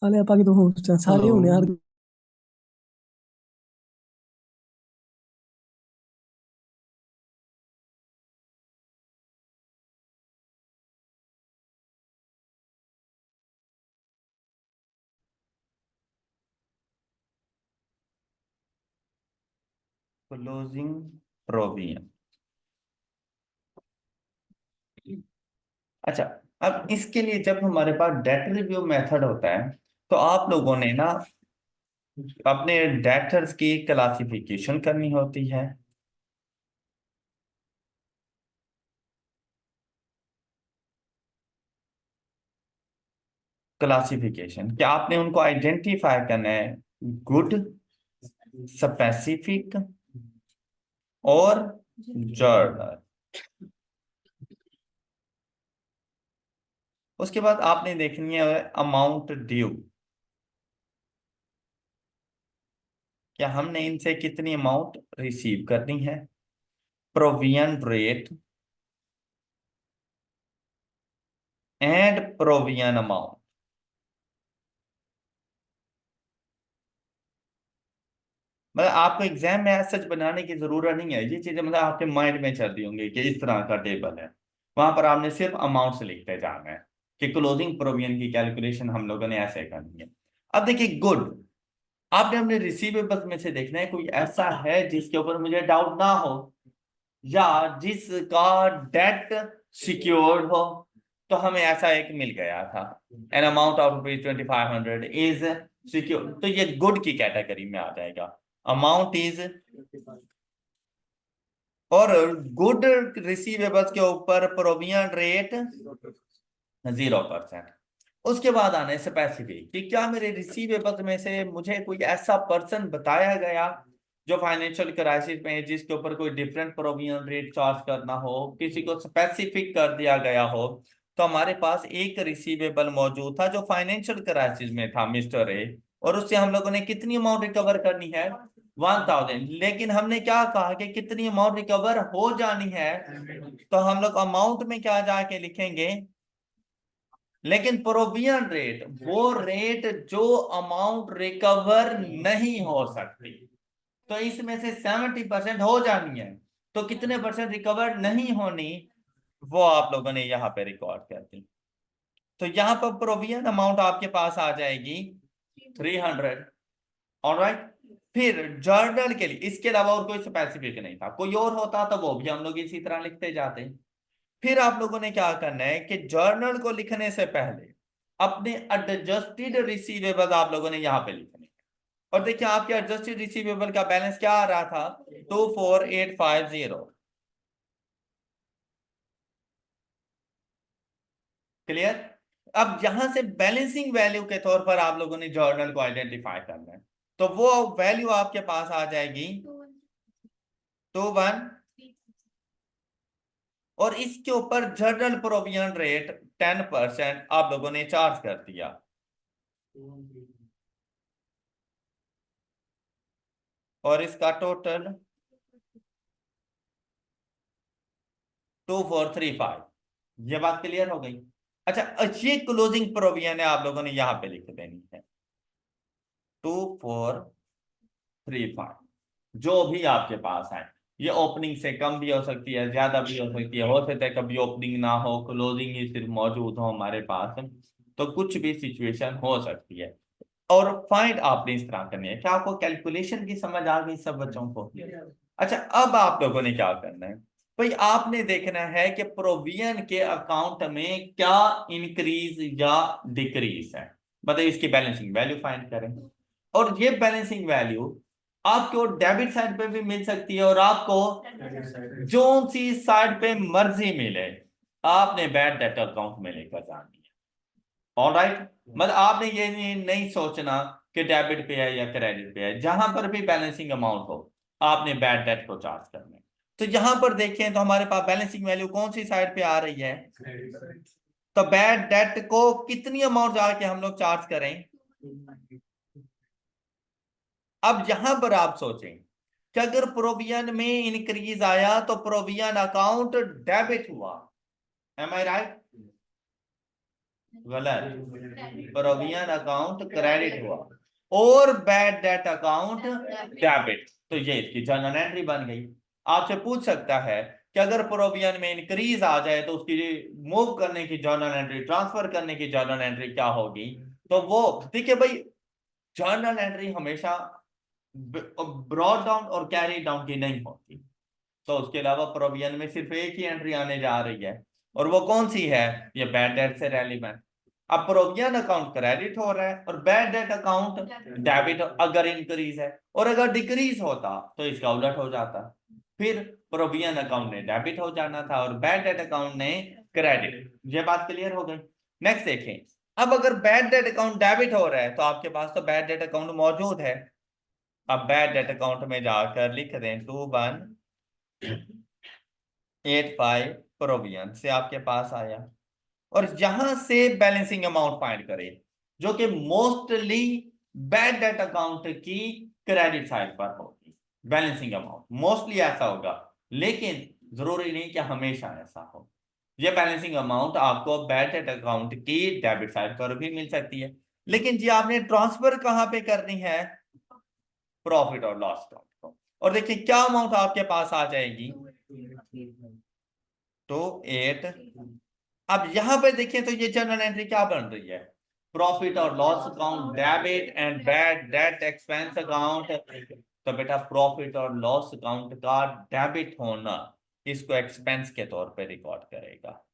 साले आपा की तो होस्ट हैं सारे हेलो। होने यार। Closing provision. अच्छा, अब इसके लिए जब हमारे पास डेट रिव्यू मेथड होता है, तो आप लोगों ने ना अपने डेटर्स की क्लासिफिकेशन करनी होती है। क्लासिफिकेशन, क्या आपने उनको आइडेंटिफाई करना है, गुड, स्पेसिफिक और जर्नल। उसके बाद आपने देखनी है अमाउंट ड्यू, क्या हमने इनसे कितनी अमाउंट रिसीव करनी है, provision rate and provision amount. मतलब आपको एग्जाम में सच बनाने की जरूरत नहीं है, ये चीजें मतलब आपके माइंड में चल रही होंगी कि इस तरह का टेबल है, वहां पर आपने सिर्फ अमाउंट से लिखते जाना है कि क्लोजिंग प्रोविजन की कैलकुलेशन हम लोगों ने ऐसे करनी है। अब देखिए गुड, आपने अपने रिसीवेबल्स में से देखना है कोई ऐसा है जिसके ऊपर मुझे डाउट ना हो, या जिसका डेट सिक्योर्ड हो। तो हमें ऐसा एक मिल गया था, N amount of ₹2500 is secure, तो ये गुड की कैटेगरी में आ जाएगा। अमाउंट इज, और गुड रिसीवेबल्स के ऊपर प्रोविजन रेट 0%। उसके बाद आने स्पेसिफिक कि क्या मेरे रिसीवेबल्स में से मुझे कोई ऐसा पर्सन बताया गया जो फाइनेंशियल क्राइसिस में है, जिसके ऊपर कोई डिफरेंट प्रोविजन रेट चार्ज करना हो, किसी को स्पेसिफिक कर दिया गया हो। तो हमारे पास एक रिसीवेबल मौजूद था जो फाइनेंशियल क्राइसिस में था, मिस्टर ए, और उससे हम लोगों ने कितनी अमाउंट रिकवर करनी है, 1000। लेकिन हमने क्या कहा कि कितनी अमाउंट रिकवर हो जानी है, तो हम लोग अमाउंट में क्या जाके लिखेंगे, लेकिन प्रोविजन रेट वो रेट जो अमाउंट रिकवर नहीं हो सकती। तो इसमें से 70% हो जानी है, तो कितने परसेंट रिकवर नहीं होनी, वो आप लोगों ने यहां पे रिकॉर्ड कर दी। तो यहां पर प्रोविजन अमाउंट आपके पास आ जाएगी 300। ऑलराइट, फिर जर्नल के लिए इसके अलावा और कोई स्पेसिफिक नहीं था, कोई और होता तो वो भी हम लोग इसी तरह लिखते जाते। फिर आप लोगों ने क्या करना है कि जर्नल को लिखने से पहले अपने एडजस्टेड रिसीवेबल आप लोगों ने यहां पे लिखने हैं। और देखिए आपके एडजस्टेड रिसीवेबल का बैलेंस क्या आ रहा था, 24850। क्लियर। अब यहां से बैलेंसिंग वैल्यू के तौर पर आप लोगों ने जर्नल को आइडेंटिफाई करना है, तो वो वैल्यू आपके पास आ जाएगी 21, और इसके ऊपर जर्नल प्रोविजन रेट 10% आप लोगों ने चार्ज कर दिया। और इसका टोटल 2435। ये बात क्लियर हो गई। अच्छा, ये क्लोजिंग प्रोविजन है, आप लोगों ने यहां पे लिख देनी है 2435, जो भी आपके पास है। ये ओपनिंग से कम भी हो सकती है, ज्यादा भी हो सकती है, हो सकता है कभी ओपनिंग ना हो, क्लोजिंग ही सिर्फ मौजूद हो हमारे पास, तो कुछ भी सिचुएशन हो सकती है। और फाइंड आपने इस तरह करनी है। क्या आपको कैलकुलेशन की समझ आ गई सब बच्चों को? अच्छा, अब आप लोगों ने क्या करना है भाई, आपने देखना है कि प्रोविजन के अकाउंट में क्या इंक्रीज या डिक्रीज है, मतलब इसकी बैलेंसिंग वैल्यू फाइंड करें। और ये बैलेंसिंग वैल्यू आपको डेबिट साइड पे भी मिल सकती है, और आपको जो सी साइड पे मर्जी मिले, आपने बैड डेट अकाउंट में लेकर जानी है। ऑलराइट, मतलब आपने ये नहीं सोचना कि डेबिट पे है या क्रेडिट पे है, जहां पर भी बैलेंसिंग अमाउंट हो आपने बैड डेट को चार्ज करना है। तो यहां पर देखें तो हमारे पास बैलेंसिंग वैल्यू कौन सी साइड पे आ रही है, तो बैड डेट को कितनी अमाउंट जाके हम लोग चार्ज करें। अब यहां पर आप सोचें कि अगर प्रोविजन में इंक्रीज आया तो प्रोविजन अकाउंट डेबिट हुआ, एम आई राइट? गलत, प्रोविजन अकाउंट क्रेडिट हुआ, और बैड डेट अकाउंट डेबिट। तो ये इसकी जर्नल एंट्री बन गई। आपसे पूछ सकता है कि अगर प्रोविजन में इंक्रीज आ जाए तो उसकी मूव करने की जर्नल एंट्री, ट्रांसफर करने की जर्नल एंट्री क्या होगी। तो वो देखिए भाई, जर्नल एंट्री हमेशा ब्रॉड डाउन और कैरी डाउन की नहीं होती। तो उसके अलावा प्रोविजन में सिर्फ एक ही एंट्री आने जा रही है, और वो कौन सी है, ये बैड डेट से रेलिवेंट। अब प्रोविजन अकाउंट क्रेडिट हो रहा है और बैड डेट अकाउंट डेबिट, अगर इंक्रीज है, और अगर डिक्रीज होता तो इसका उलट हो जाता। फिर प्रोविजन अकाउंट ने डेबिट हो जाना था और बैड डेट अकाउंट ने क्रेडिट। ये बात क्लियर हो गई। नेक्स्ट देखें, अब अगर बैड डेट अकाउंट डेबिट हो रहा है तो आपके पास तो बैड डेट अकाउंट मौजूद है। अब बैड डेट अकाउंट में जाकर लिख दें 2185 प्रोविजन से आपके पास आया, और यहां से बैलेंसिंग अमाउंट फाइंड करें जो कि मोस्टली बैड डेट अकाउंट की क्रेडिट साइड पर होगी। बैलेंसिंग अमाउंट मोस्टली ऐसा होगा, लेकिन जरूरी नहीं कि हमेशा ऐसा हो। ये बैलेंसिंग अमाउंट आपको बैड डेट अकाउंट की डेबिट साइड पर भी मिल सकती है, लेकिन जी आपने ट्रांसफर कहां पे करनी है? प्रॉफिट और लॉस अकाउंट को। और देखिए क्या अमाउंट आपके पास आ जाएगी, तो 8। अब यहां पे देखिए तो ये जर्नल एंट्री क्या बन रही है? प्रॉफिट और loss account debit and bad debt expense account. तो बेटा प्रॉफिट और लॉस अकाउंट का डेबिट होना इसको एक्सपेंस के तौर पे रिकॉर्ड करेगा,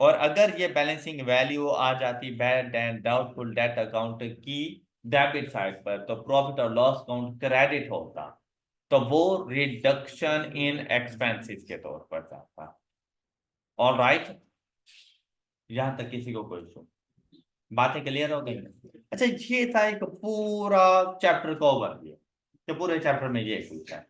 और अगर ये बैलेंसिंग वैल्यू आ जाती bad and doubtful debt account की डेबिट साइड पर तो प्रॉफिट और लॉस अकाउंट क्रेडिट होता, तो वो रिडक्शन इन एक्सपेंसेस के तौर पर जाता। ऑल राइट, यहां तक किसी को कोई इशू? बातें क्लियर हो गई? अच्छा, ये था एक पूरा चैप्टर का ओवरव्यू कि पूरे चैप्टर में ये कुछ है।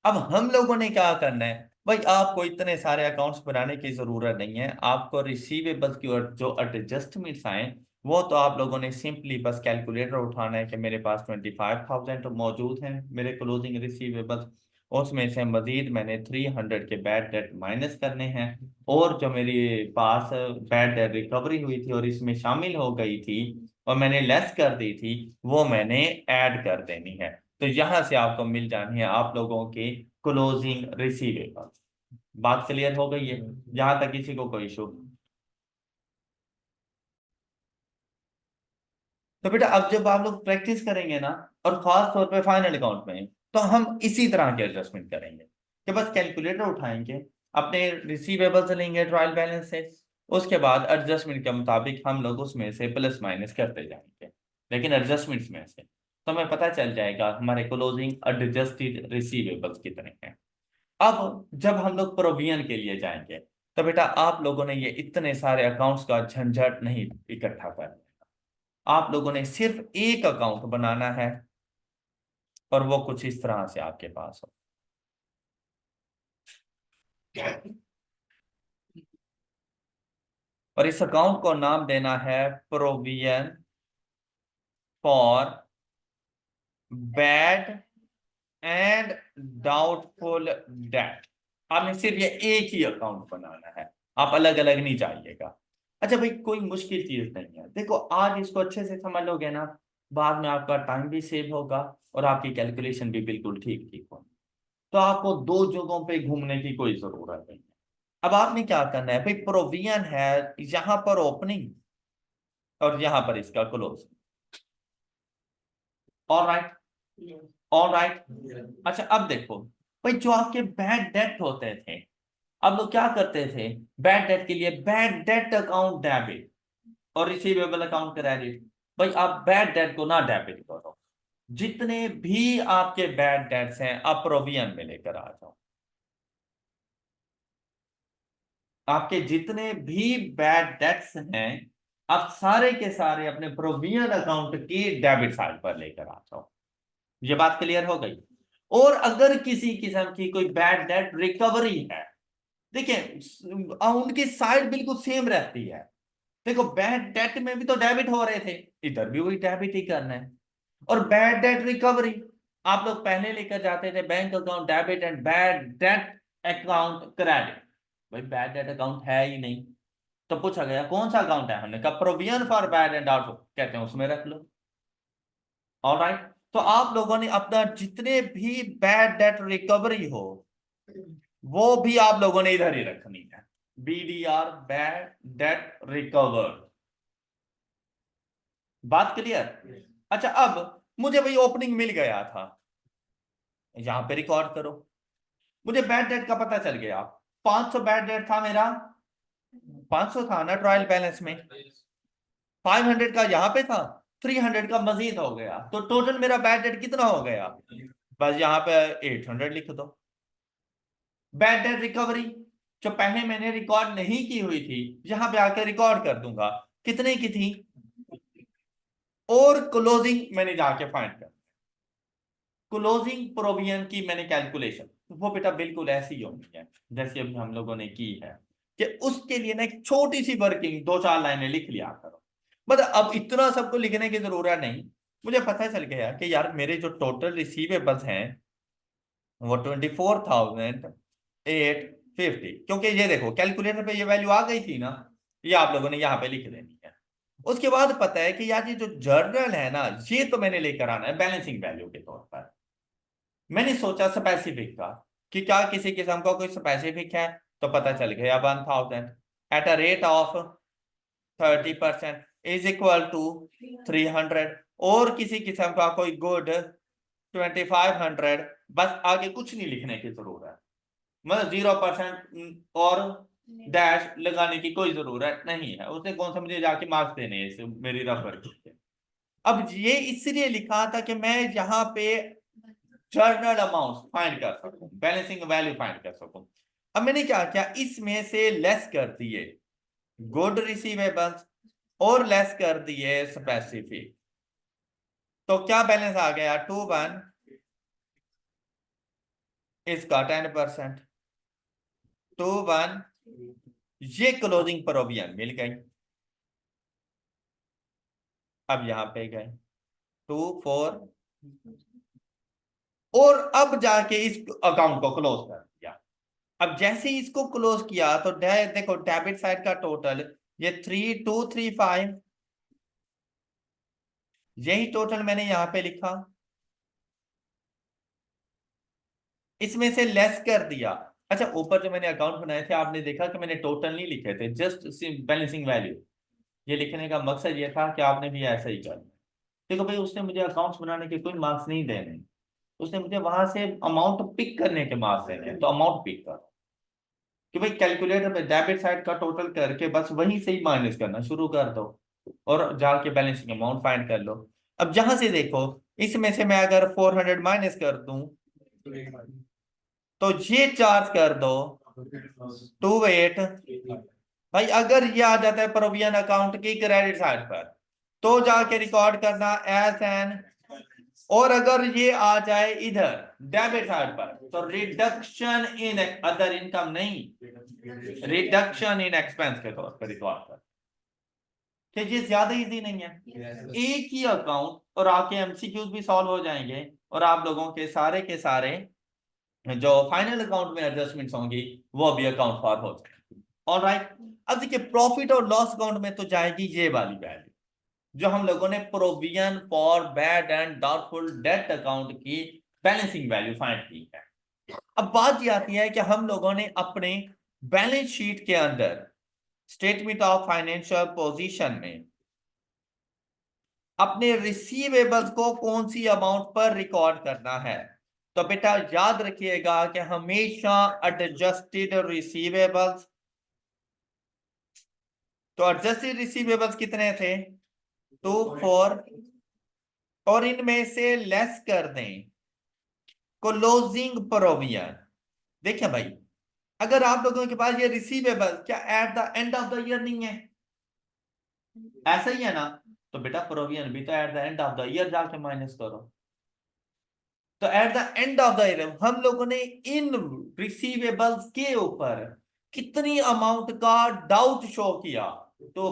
अब हम लोगों ने क्या करना है भाई, आपको इतने सारे अकाउंट्स बनाने की जरूरत नहीं है। आपको रिसीवेबल्स की और जो एडजस्टमेंट्स आए वो तो आप लोगों ने सिंपली बस कैलकुलेटर उठाना है कि मेरे पास 25,000 तो मौजूद हैं मेरे क्लोजिंग रिसीवेबल्स, उसमें से मजीद मैंने 300 के बैड डेट माइनस करने हैं, और जो मेरे पास बैड डेट रिकवरी हुई थी और इसमें शामिल हो गई थी और मैंने लेस कर दी थी वो मैंने ऐड कर देनी है। तो यहां से आपको मिल जानी है आप लोगों के क्लोजिंग रिसीवेबल। बात क्लियर हो गई है? यहां तक किसी को कोई इशू? तो बेटा अब जब आप लोग प्रैक्टिस करेंगे ना, और खास तौर पे फाइनल अकाउंट में, तो हम इसी तरह के एडजस्टमेंट करेंगे कि बस कैलकुलेटर उठाएंगे, अपने रिसीवेबल्स लेंगे ट्रायल बैलेंस से, उसके बाद एडजस्टमेंट के मुताबिक हम लोग उसमें से प्लस माइनस करते जाएंगे, लेकिन एडजस्टमेंट्स में से तो हमें पता चल जाएगा हमारे क्लोजिंग एडजस्टेड रिसीवेबल्स कितने हैं। अब जब हम लोग प्रोविजन के लिए जाएंगे तो बेटा आप लोगों ने ये इतने सारे अकाउंट्स का झंझट नहीं इकट्ठा करना। आप लोगों ने सिर्फ एक अकाउंट बनाना है, और वो कुछ इस तरह से आपके पास हो। और इस अकाउंट को नाम देना है provision for bad and doubtful debt. आपने सिर्फ ये एक ही अकाउंट बनाना है, आप अलग अलग नहीं जाइएगा। अच्छा भाई, कोई मुश्किल चीज नहीं है। देखो आज इसको अच्छे से समझ लोगे ना, बाद में आपका टाइम भी सेव होगा और आपकी कैलकुलेशन भी बिल्कुल ठीक ठीक होगी। तो आपको दो जगहों पे घूमने की कोई जरूरत नहीं है। अब आपने क्या करना है भाई, प्रोविजन है यहां पर ओपनिंग और यहां पर इसका क्लोजिंग। Alright, alright. अच्छा अब देखो भाई, जो आपके बैड डेट होते थे, अब लोग क्या करते थे, बैड डेट के लिए बैड डेट अकाउंट डेबिट और रिसीवेबल अकाउंट क्रेडिट। भाई आप बैड डेट को ना डेबिट करो, जितने भी आपके बैड डेट्स हैं आप प्रोविजन में लेकर आ जाओ। आपके जितने भी बैड डेट्स हैं आप सारे के सारे अपने प्रोविजन अकाउंट की डेबिट साइड पर लेकर आ जाओ। ये बात क्लियर हो गई? और अगर किसी किस्म की कोई बैड डेट रिकवरी है, देखिए उनकी साइड बिल्कुल सेम रहती है। देखो बैड डेट में भी तो डेबिट हो रहे थे, इधर भी वही डेबिट ही करना है। और बैड डेट रिकवरी आप लोग पहले लेकर जाते थे bank account debit and bad debt account credit. भाई बैड डेट अकाउंट है ही नहीं, तो पूछा गया कौन सा अकाउंट है, हमने कहा provision for bad and doubtful, कहते हैं उसमें रख लो। ऑलराइट, तो आप लोगों ने अपना जितने भी बैड डेट रिकवरी हो वो भी आप लोगों ने इधर ही रखनी है, BDR बैड डेट रिकवर्ड। बात क्लियर? अच्छा अब मुझे भाई ओपनिंग मिल गया था, यहां पे रिकॉर्ड करो। मुझे बैड डेट का पता चल गया, 500 बैड डेट था मेरा, 500 था ना ट्रायल बैलेंस में, 500 का यहाँ पे था, 300 का मजीद हो गया, तो टोटल मेरा बैड डेट कितना हो गया? बस यहाँ पे 800 लिख दो। बैड डेट रिकवरी जो पहले मैंने रिकॉर्ड नहीं की हुई थी यहां पे आके रिकॉर्ड कर दूंगा, कितने की थी, और क्लोजिंग मैंने जाके फाइंड कर, क्लोजिंग प्रोविजन की मैंने कैलकुलेशन, वो बेटा बिल्कुल ऐसी ही होनी है जैसे अभी हम लोगों ने की है, कि उसके लिए ना एक छोटी सी वर्किंग 2-4 लाइनें लिख लिया करो। मतलब अब इतना सबको लिखने की जरूरत नहीं, मुझे पता चल गया कि यार मेरे जो टोटल रिसीवेबल्स हैं वो 24,850, क्योंकि ये देखो कैलकुलेटर पे ये वैल्यू आ गई थी ना, ये आप लोगों ने यहाँ पे लिख देनी है। उसके बाद पता है कि यार ये जो जर्नल है ना, ये तो मैंने लेकर आना है बैलेंसिंग वैल्यू के तौर पर। मैंने सोचा स्पेसिफिक का, कि क्या किसी किस्म का कोई स्पेसिफिक है, तो पता चल गया 1000 at a rate of 30% is equal to 300, और किसी किस्म का कोई गुड 2500, बस आगे कुछ नहीं लिखने की जरूरत है, मतलब 0% और डैश लगाने की कोई जरूरत नहीं है। उसने कौन सा मुझे जाके मार्क्स देने हैं इसे मेरी रफ वर्क के। अब ये इसलिए लिखा था कि मैं यहाँ पे जर्नल अमाउंट फाइंड कर सकूं, बैलेंसिंग वैल्यू फाइंड कर सकूं। अब मैंने क्या किया, इसमें से लेस कर दिए गुड रिसीवेबल्स और लेस कर दिए स्पेसिफिक, तो क्या बैलेंस आ गया 21, इसका 10%, 21, ये क्लोजिंग प्रोविजन मिल गई। अब यहां पे गए 24, और अब जाके इस अकाउंट को क्लोज कर दिया। अब जैसे ही इसको क्लोज किया तो देखो डेबिट साइड का टोटल ये 3235, यही टोटल मैंने यहां पे लिखा, इसमें से लेस कर दिया। अच्छा, ऊपर जो मैंने अकाउंट बनाए थे आपने देखा कि मैंने टोटल नहीं लिखे थे, जस्ट बैलेंसिंग वैल्यू। ये लिखने का मकसद ये था कि आपने भी ऐसा ही करना। देखो भाई, उसने मुझे अकाउंट्स बनाने के कोई मार्क्स नहीं देने, उसने मुझे वहां से अमाउंट पिक करने के मार्क्स देने हैं, तो अमाउंट पिक करो कि भाई कैलकुलेटर पे डेबिट साइड का टोटल करके बस वहीं से ही माइनस करना शुरू कर दो और जाके बैलेंसिंग अमाउंट फाइंड कर लो। अब जहां से देखो, इसमें से मैं अगर 400 माइनस कर दूं तो ये चार्ज कर दो 28। भाई अगर ये आ जाता है प्रोविजन अकाउंट की क्रेडिट साइड पर, तो जाके रिकॉर्ड करना एस एन, और अगर ये आ जाए इधर डेबिट साइड पर, तो रिडक्शन इन अदर इनकम नहीं, रिडक्शन इन एक्सपेंस के तौर पर रिकॉर्ड कर। कि ये ज्यादा इजी नहीं है, एक ही अकाउंट और आपके एमसीक्यूज भी सॉल्व हो जाएंगे, और आप लोगों के सारे जो फाइनल अकाउंट में एडजस्टमेंट्स होंगी वो भी अकाउंट फॉर हो जाएंगे। ऑलराइट, अब देखिए प्रॉफिट और लॉस अकाउंट में तो जाएगी ये वाली वैल्यू जो हम लोगों ने provision for bad and doubtful debt account की बैलेंसिंग वैल्यू फाइंड की है। अब बात ये आती है कि हम लोगों ने अपने बैलेंस शीट के अंदर स्टेटमेंट ऑफ फाइनेंशियल पोजीशन में अपने रिसीवेबल्स को कौन सी अमाउंट पर रिकॉर्ड करना है। तो बेटा याद रखिएगा कि हमेशा एडजस्टेड रिसीवेबल्स, तो एडजस्टेड रिसीवेबल्स कितने थे 24, और इनमें से लेस कर दें क्लोजिंग प्रोविजन। देखिए भाई, अगर आप लोगों के पास ये रिसीवेबल क्या eight the end of the year नहीं है, ऐसा ही है ना, तो बेटा प्रोविजन भी तो eight the end of the year जाके माइनस करो। तो eight the end of the year हम लोगों ने इन रिसीवेबल्स के ऊपर कितनी अमाउंट का डाउट शो किया, तो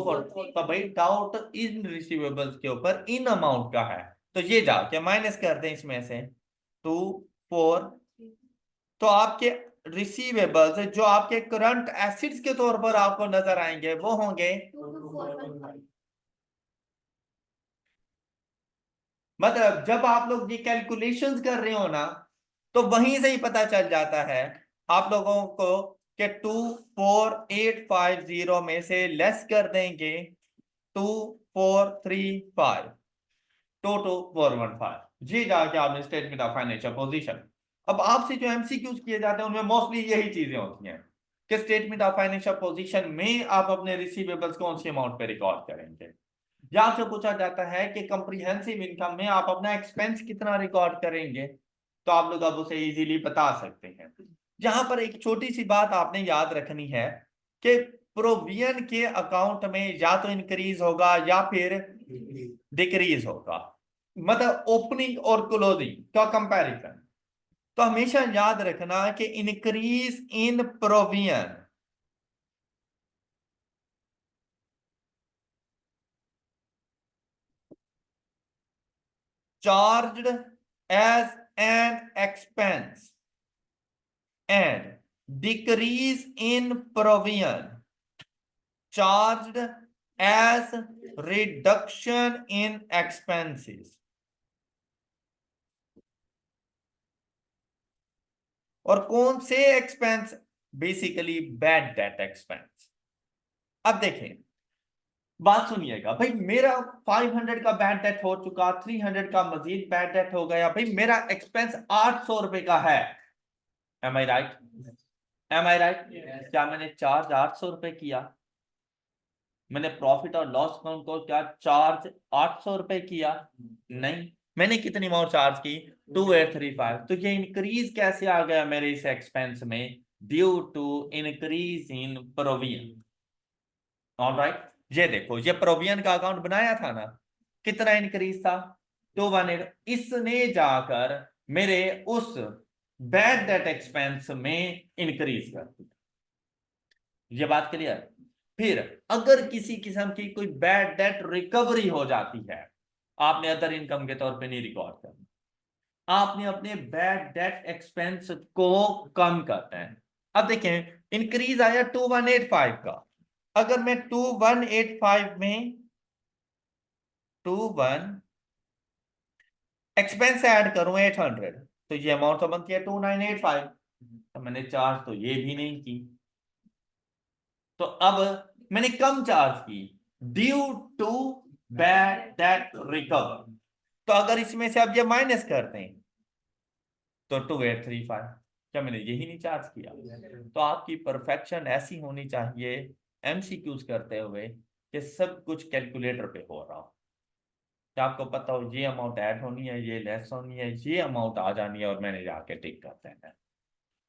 भाई डाउट इन रिसीवेबल्स के ऊपर इन अमाउंट का है, तो ये जाके माइनस कर दें इसमें से 24। तो आपके रिसीवेबल्स जो आपके करंट एसिड्स के तौर पर आपको नजर आएंगे वो होंगे, मतलब जब आप लोग ये कैलकुलेशंस कर रहे हो ना, तो वहीं से ही पता चल जाता है आप लोगों को कि 24850 में से लेस कर देंगे 2435, 22415, जी जाके आपने स्टेटमेंट ऑफ फाइनेंशियल पोजीशन। अब आपसे जो एमसीक्यूज किए जाते हैं उनमें मोस्टली यही चीजें होती हैं कि स्टेटमेंट ऑफ फाइनेंशियल पोजीशन में आप अपने रिसीवेबल्स कौन सी अमाउंट पे रिकॉर्ड करेंगे, या आपसे पूछा जाता है कि कंप्रीहेंसिव इनकम में आप अपना एक्सपेंस कितना रिकॉर्ड करेंगे, तो आप लोग अब उसे इजीली बता सकते हैं। यहां पर एक छोटी सी बात आपने याद रखनी है कि प्रोविजन के अकाउंट में या तो इंक्रीज होगा या फिर डिक्रीज होगा, मतलब ओपनिंग और क्लोजिंग का कंपैरिजन। तो हमेशा याद रखना कि increase in provision charged as an expense and decrease in provision charged as reduction in expenses। और कौन से expense? Basically bad debt expense. अब देखें, बात सुनिएगा भाई, मेरा 500 का बैड डेट हो चुका, 300 का मजीद बैड डेट हो गया, भाई मेरा एक्सपेंस 800 रुपए का है। M I right? M I right? क्या मैंने चार्ज 800 रुपए किया? मैंने प्रॉफिट और लॉस अकाउंट को क्या चार्ज 800 रुपए किया? नहीं, मैंने कितनी अमाउंट चार्ज की? 2835। तो ये इंक्रीज कैसे आ गया मेरे इस एक्सपेंस में? Due to increase in provision. Alright, ये देखो, ये प्रोविजन का अकाउंट बनाया था ना, कितना इंक्रीज था? 218। इसने जाकर मेरे उस बैड डेट एक्सपेंस में इंक्रीज कर दिया। ये बात क्लियर? फिर अगर किसी किस्म की कोई बैड डेट रिकवरी हो जाती है, आपने अदर इनकम के तौर पे नहीं रिकॉर्ड करना, आपने अपने बैड डेट एक्सपेंस को कम करना है। अब देखें, इंक्रीज आया 2185 का। अगर मैं 2185 में 21 एक्सपेंस ऐड करूं 800, तो ये अमाउंट तो बनती है 2985। तो मैंने चार्ज तो ये भी नहीं की, तो अब मैंने कम चार्ज की due to bad debt recover. तो अगर इसमें से अब ये माइनस कर दें तो 2835, क्या मैंने यही नहीं चार्ज किया? तो आपकी परफेक्शन ऐसी होनी चाहिए एमसीक्यूज करते हुए कि सब कुछ कैलकुलेटर पे हो रहा हो, कि आपको पता हो ये अमाउंट ऐड होनी है, ये लेस होनी है, ये अमाउंट आ जानी है, और मैंने जाके टिक कर देना है।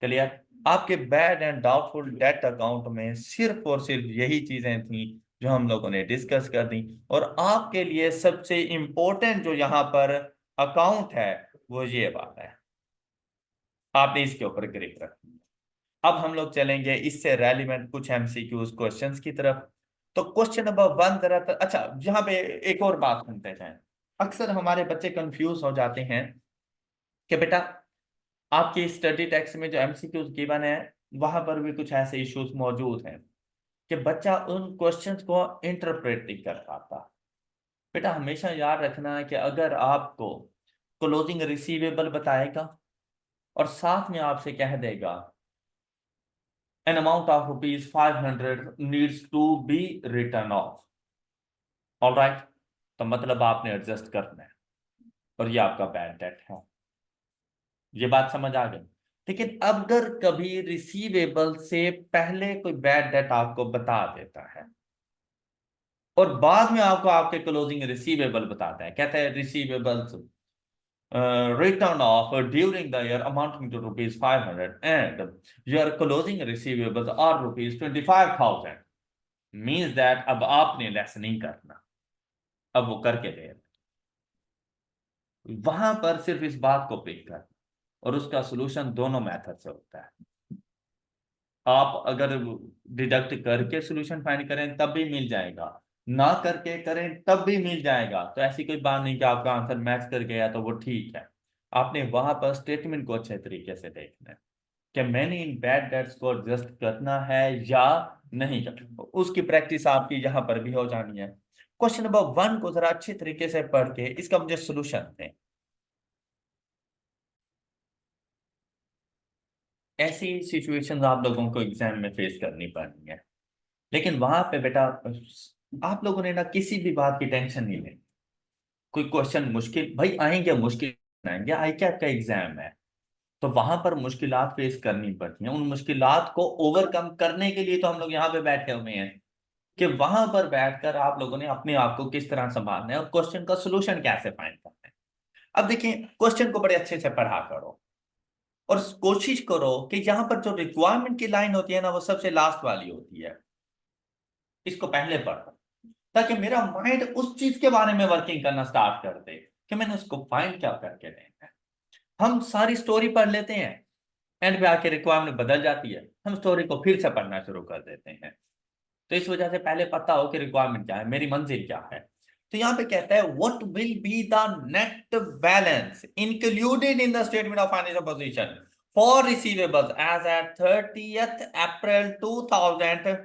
क्लियर? आपके bad and doubtful debt account में सिर्फ और सिर्फ यही चीजें थी जो हम लोगों ने डिस्कस कर दी, और आपके लिए सबसे इंपॉर्टेंट जो यहाँ पर अकाउंट है वो ये बात है, आपने इसके ऊपर ग्रिप रखनी है। अब हम लोग चलेंगे इससे रेलिवेंट कुछ एमसीक्यूज क्वेश्चंस की तरफ। तो क्वेश्चन नंबर 1 जरा, अच्छा यहाँ पे एक और बात सुनते हैं। अक्सर हमारे बच्चे कंफ्यूज हो जाते हैं कि बेटा आपकी स्टडी टेक्स्ट में जो एमसीक्यूज गिवन है वहां पर भी कुछ ऐसे इश्यूज मौजूद हैं कि बच्चा उन क्वेश्चंस को इंटरप्रेट नहीं कर पाता। बेटा हमेशा याद रखना है कि अगर आपको क्लोजिंग रिसीवेबल बताएगा और साथ में आपसे कह देगा an amount of rupees 500 needs to be written off, all right, तो मतलब आपने एडजस्ट करना है, और ये आपका बैड डेट है। ये बात समझ आ गई? लेकिन अगर कभी रिसीवेबल से पहले कोई बैड डेट आपको बता देता है और बाद में आपको आपके क्लोजिंग रिसीवेबल बताता है, कहता है receivables written off during the year amounting to rupees 500 and your closing receivables are rupees 25,000, means that अब आपने लेस नहीं करना, अब वो करके दे। वहां पर सिर्फ इस बात को पिक कर, और उसका सॉल्यूशन दोनों मेथड से होता है। आप अगर डिडक्ट करके सॉल्यूशन फाइंड करें तब भी मिल जाएगा, ना करके करें तब भी मिल जाएगा। तो ऐसी कोई बात नहीं कि आपका आंसर मैच कर गया तो वो ठीक है। आपने वहां पर स्टेटमेंट को अच्छे तरीके से देखना है कि मैंने इन बैड डेट्स को एडजस्ट करना है या नहीं करना। उसकी प्रैक्टिस आपकी यहाँ पर भी हो जानी है। क्वेश्चन नंबर 1 को जरा अच्छे तरीके से पढ़ के इसका मुझे सोल्यूशन दें। ऐसी सिचुएशंस आप लोगों को एग्जाम में फेस करनी पड़नी है, लेकिन वहां पे बेटा आप लोगों ने ना किसी भी बात की टेंशन नहीं लेनी। कोई क्वेश्चन मुश्किल भाई आएंगे, मुश्किल आएंगे, आई कैट का एग्जाम है तो वहां पर मुश्किलात फेस करनी पड़ती हैं। उन मुश्किलात को ओवरकम करने के लिए तो हम लोग यहाँ पे बैठे हुए हैं कि वहां पर बैठकर आप लोगों ने अपने आप को किस तरह संभालना है और क्वेश्चन का सोल्यूशन कैसे फाइंड करना है। अब देखिए, क्वेश्चन को बड़े अच्छे से पढ़ा करो और कोशिश करो कि यहाँ पर जो रिक्वायरमेंट की लाइन होती है ना वो सबसे लास्ट वाली होती है। इसको पहले पढ़, ताकि मेरा माइंड उस चीज के बारे में वर्किंग करना स्टार्ट कर दे कि मैंने उसको फाइंड क्या करके देना है। हम सारी स्टोरी पढ़ लेते हैं, एंड पे आके रिक्वायरमेंट बदल जाती है, हम स्टोरी को फिर से पढ़ना शुरू कर देते हैं। तो इस वजह से पहले पता हो कि रिक्वायरमेंट क्या है, मेरी मंजिल क्या है। तो यहां पे कहता है what will be the net balance included in the statement of financial position for receivables as at 30th April 2000।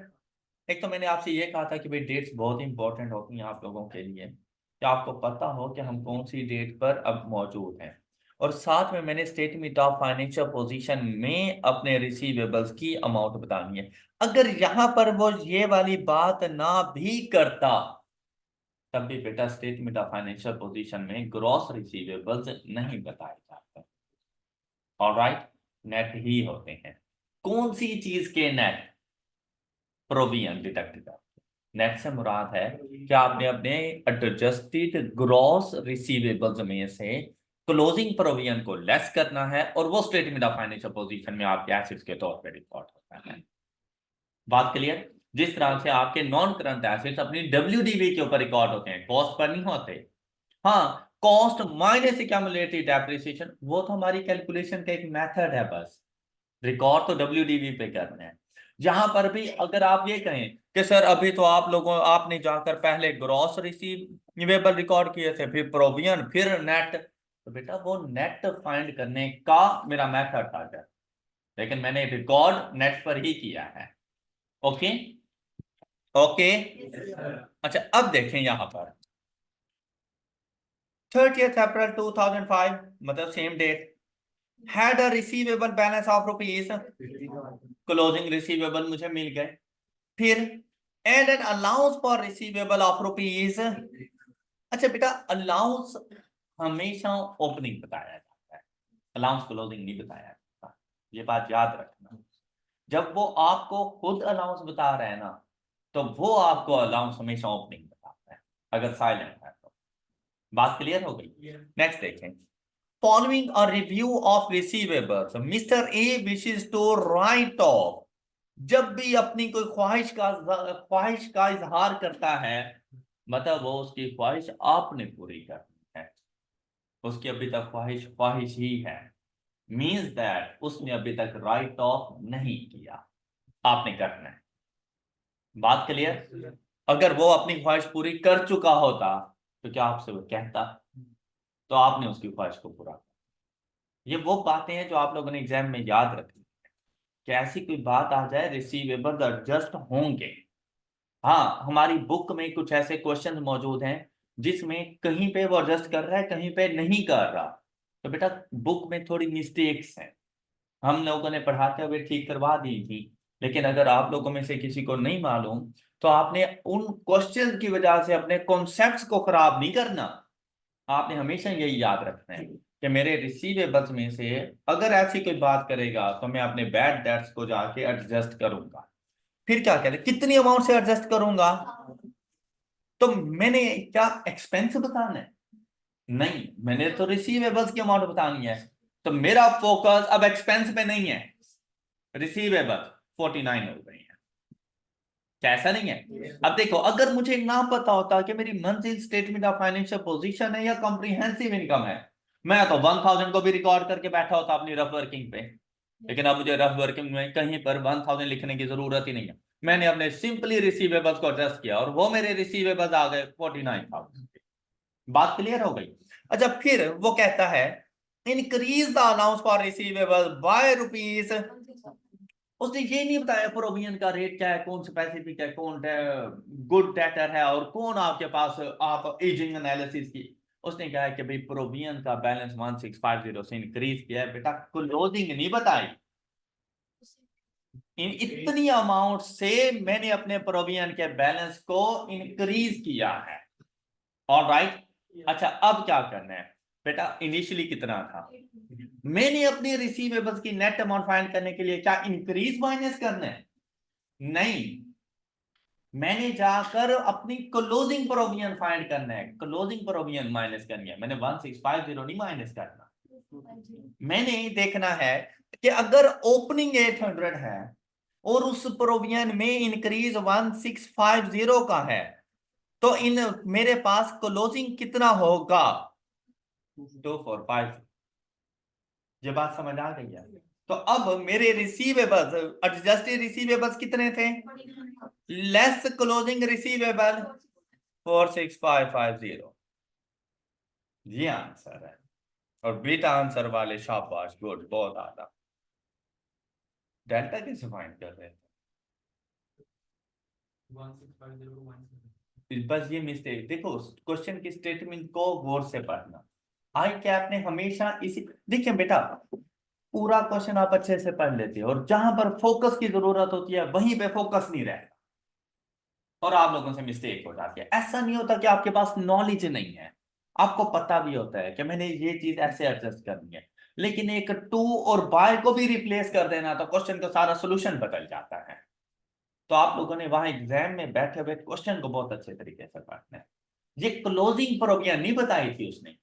एक तो मैंने आपसे ये कहा था कि भाई डेट्स बहुत इंपॉर्टेंट होती हैं आप लोगों के लिए, कि आपको पता हो कि हम कौन सी डेट पर अब मौजूद हैं। और साथ में मैंने स्टेटमेंट ऑफ फाइनेंशियल पोजीशन में अपने रिसीवेबल्स की अमाउंट बतानी है। अगर यहां पर वो ये वाली बात ना भी करता, तब भी बेटा स्टेटमेंट ऑफ फाइनेंशियल पोजीशन में ग्रॉस रिसीवेबल्स नहीं बताए जाते। ऑलराइट, नेट ही होते हैं। कौन सी चीज के नेट? प्रोविजन डिडक्ट करते। नेट से मुराद है कि आपने अपने एडजस्टेड ग्रॉस रिसीवेबल्स में से क्लोजिंग प्रोविजन को लेस करना है, और वो स्टेटमेंट ऑफ फाइनेंशियल पोजीशन में आपके एसेट्स के तौर पर रिकॉर्ड होता है। बात क्लियर? जिस तरह से आपके नॉन करंट एसेट्स अपनी WDV के ऊपर रिकॉर्ड होते हैं, कॉस्ट पर नहीं होते। हाँ, कॉस्ट माइनस एक्यूमुलेटेड डेप्रिसिएशन, वो तो हमारी कैलकुलेशन का एक मेथड है, बस रिकॉर्ड तो WDV पे करना है। जहां पर भी अगर आप ये कहें कि सर अभी तो आपने जाकर पहले ग्रॉस रिसीवेबल रिकॉर्ड किए थे, फिर प्रोविजन, फिर नेट, तो बेटा वो नेट फाइंड करने का मेरा मेथड था, लेकिन मैंने रिकॉर्ड नेट पर ही किया है। Okay okay. अच्छा, अब देखें यहां पर 30th अप्रैल 2005, मतलब same date, had a receivable balance of rupees, closing receivable मुझे मिल गए। फिर and an allowance for receivable of rupees. अच्छा बेटा, अलाउंस हमेशा ओपनिंग बताया जाता है, अलाउंस क्लोजिंग नहीं बताया जाता, ये बात याद रखना। जब वो आपको खुद अलाउंस बता रहे हैं ना, तो वो आपको अलाउंस हमेशा ओपनिंग बताता है, अगर साइलेंट है तो। बात क्लियर हो गई? नेक्स्ट देखें, following a review of receivables mister A wishes to write off. जब भी अपनी कोई ख्वाहिश का इजहार करता है, मतलब वो उसकी ख्वाहिश आपने पूरी करनी है, उसकी अभी तक ख्वाहिश ख्वाहिश ही है, मीन्स दैट उसने अभी तक राइट ऑफ नहीं किया, आपने करना है। बात क्लियर? अगर वो अपनी ख्वाहिश पूरी कर चुका होता तो क्या आपसे वो कहता? तो आपने उसकी ख्वाहिश को पूरा। ये वो बातें हैं जो आप लोगों ने एग्जाम में याद रखनी है, कि ऐसी कोई बात आ जाए रिसीवेबल एडजस्ट होंगे। हाँ, हमारी बुक में कुछ ऐसे क्वेश्चन मौजूद हैं जिसमें कहीं पे वो एडजस्ट कर रहा है, कहीं पे नहीं कर रहा, तो बेटा बुक में थोड़ी मिस्टेक्स हैं, हम लोगों ने पढ़ाते हुए ठीक करवा दी थी। लेकिन अगर आप लोगों में से किसी को नहीं मालूम, तो आपने उन क्वेश्चन की वजह से अपने कॉन्सेप्ट्स को खराब नहीं करना। आपने हमेशा यही याद रखना है कि मेरे रिसीवेबल्स में से अगर ऐसी कोई बात करेगा तो मैं अपने बैड डेट्स को जाके एडजस्ट करूंगा। फिर क्या कहते, कितनी अमाउंट से एडजस्ट करूंगा? तो मैंने क्या एक्सपेंस बताना है? नहीं, मैंने तो रिसीवेबल्स की अमाउंट बतानी है। तो मेरा फोकस अब एक्सपेंस पे नहीं है, रिसीवेबल 49 हो गई है। क्या ऐसा नहीं है? अब देखो, अगर मुझे ना पता होता कि मेरी monthly statement of financial position है या कॉम्प्रिहेंसिव इनकम है, मैं तो 1000 को भी रिकॉर्ड करके बैठा होता अपनी रफ वर्किंग पे। लेकिन अब मुझे रफ वर्किंग में कहीं पर 1000 लिखने की जरूरत ही नहीं है, मैंने अपने सिंपली रिसीवेबल्स को एडजस्ट किया और वो मेरे रिसीवेबल्स आ गए 49,000। बात क्लियर हो गई? अच्छा, फिर वो कहता है increase the allowance for receivable by rupees. उसने ये नहीं बताया प्रोविजन का रेट क्या है, कौन स्पेसिफिक है, कौन गुड डेटर है, और कौन आपके पास आप एजिंग एनालिसिस की। उसने कहा है कि भाई प्रोविजन का बैलेंस 1650 से इंक्रीज किया है, बेटा क्लोजिंग नहीं बताई। इतनी अमाउंट से मैंने अपने प्रोविजन के बैलेंस को इंक्रीज किया है। ऑलराइट। अच्छा, अब क्या करना है बेटा, इनिशियली कितना था, मैंने अपनी रिसीवेबल्स की नेट अमाउंट फाइंड करने के लिए क्या इंक्रीज माइनस करना है? नहीं, मैंने जाकर अपनी क्लोजिंग प्रोविजन फाइंड करना है, क्लोजिंग प्रोविजन माइनस करनी है। मैंने 1650 नहीं माइनस करना, मैंने देखना है कि अगर ओपनिंग 800 है और उस प्रोविजन में इंक्रीज 1650 का है, तो इन मेरे पास क्लोजिंग कितना होगा? 2450। ये बात समझ आ गई है? तो अब मेरे रिसीवेबल्स, एडजस्टेड रिसीवेबल्स कितने थे? Less closing receivable 46550। ये आंसर है। और बीटा आंसर वाले शाबाश, गुड, बहुत आला। डेल्टा कैसे फाइंड कर रहे थे? बस ये मिस्टेक देखो, क्वेश्चन की स्टेटमेंट को गौर से पढ़ना। आई कैप ने हमेशा इसी, देखिए बेटा, पूरा क्वेश्चन आप अच्छे से पढ़ लेते हो और जहां पर फोकस की जरूरत होती है वहीं पे फोकस नहीं रहता और आप लोगों से मिस्टेक हो जाती है। ऐसा नहीं होता कि आपके पास नॉलेज नहीं है, आपको पता भी होता है कि मैंने ये चीज ऐसे एडजस्ट करनी है, लेकिन एक टू और बाय को भी रिप्लेस कर देना तो क्वेश्चन का सारा सोल्यूशन बदल जाता है। तो आप लोगों ने वहां एग्जाम में बैठे हुए क्वेश्चन को बहुत अच्छे तरीके से पढ़ना है। ये क्लोजिंग प्रोविजन नहीं बताई थी उसने,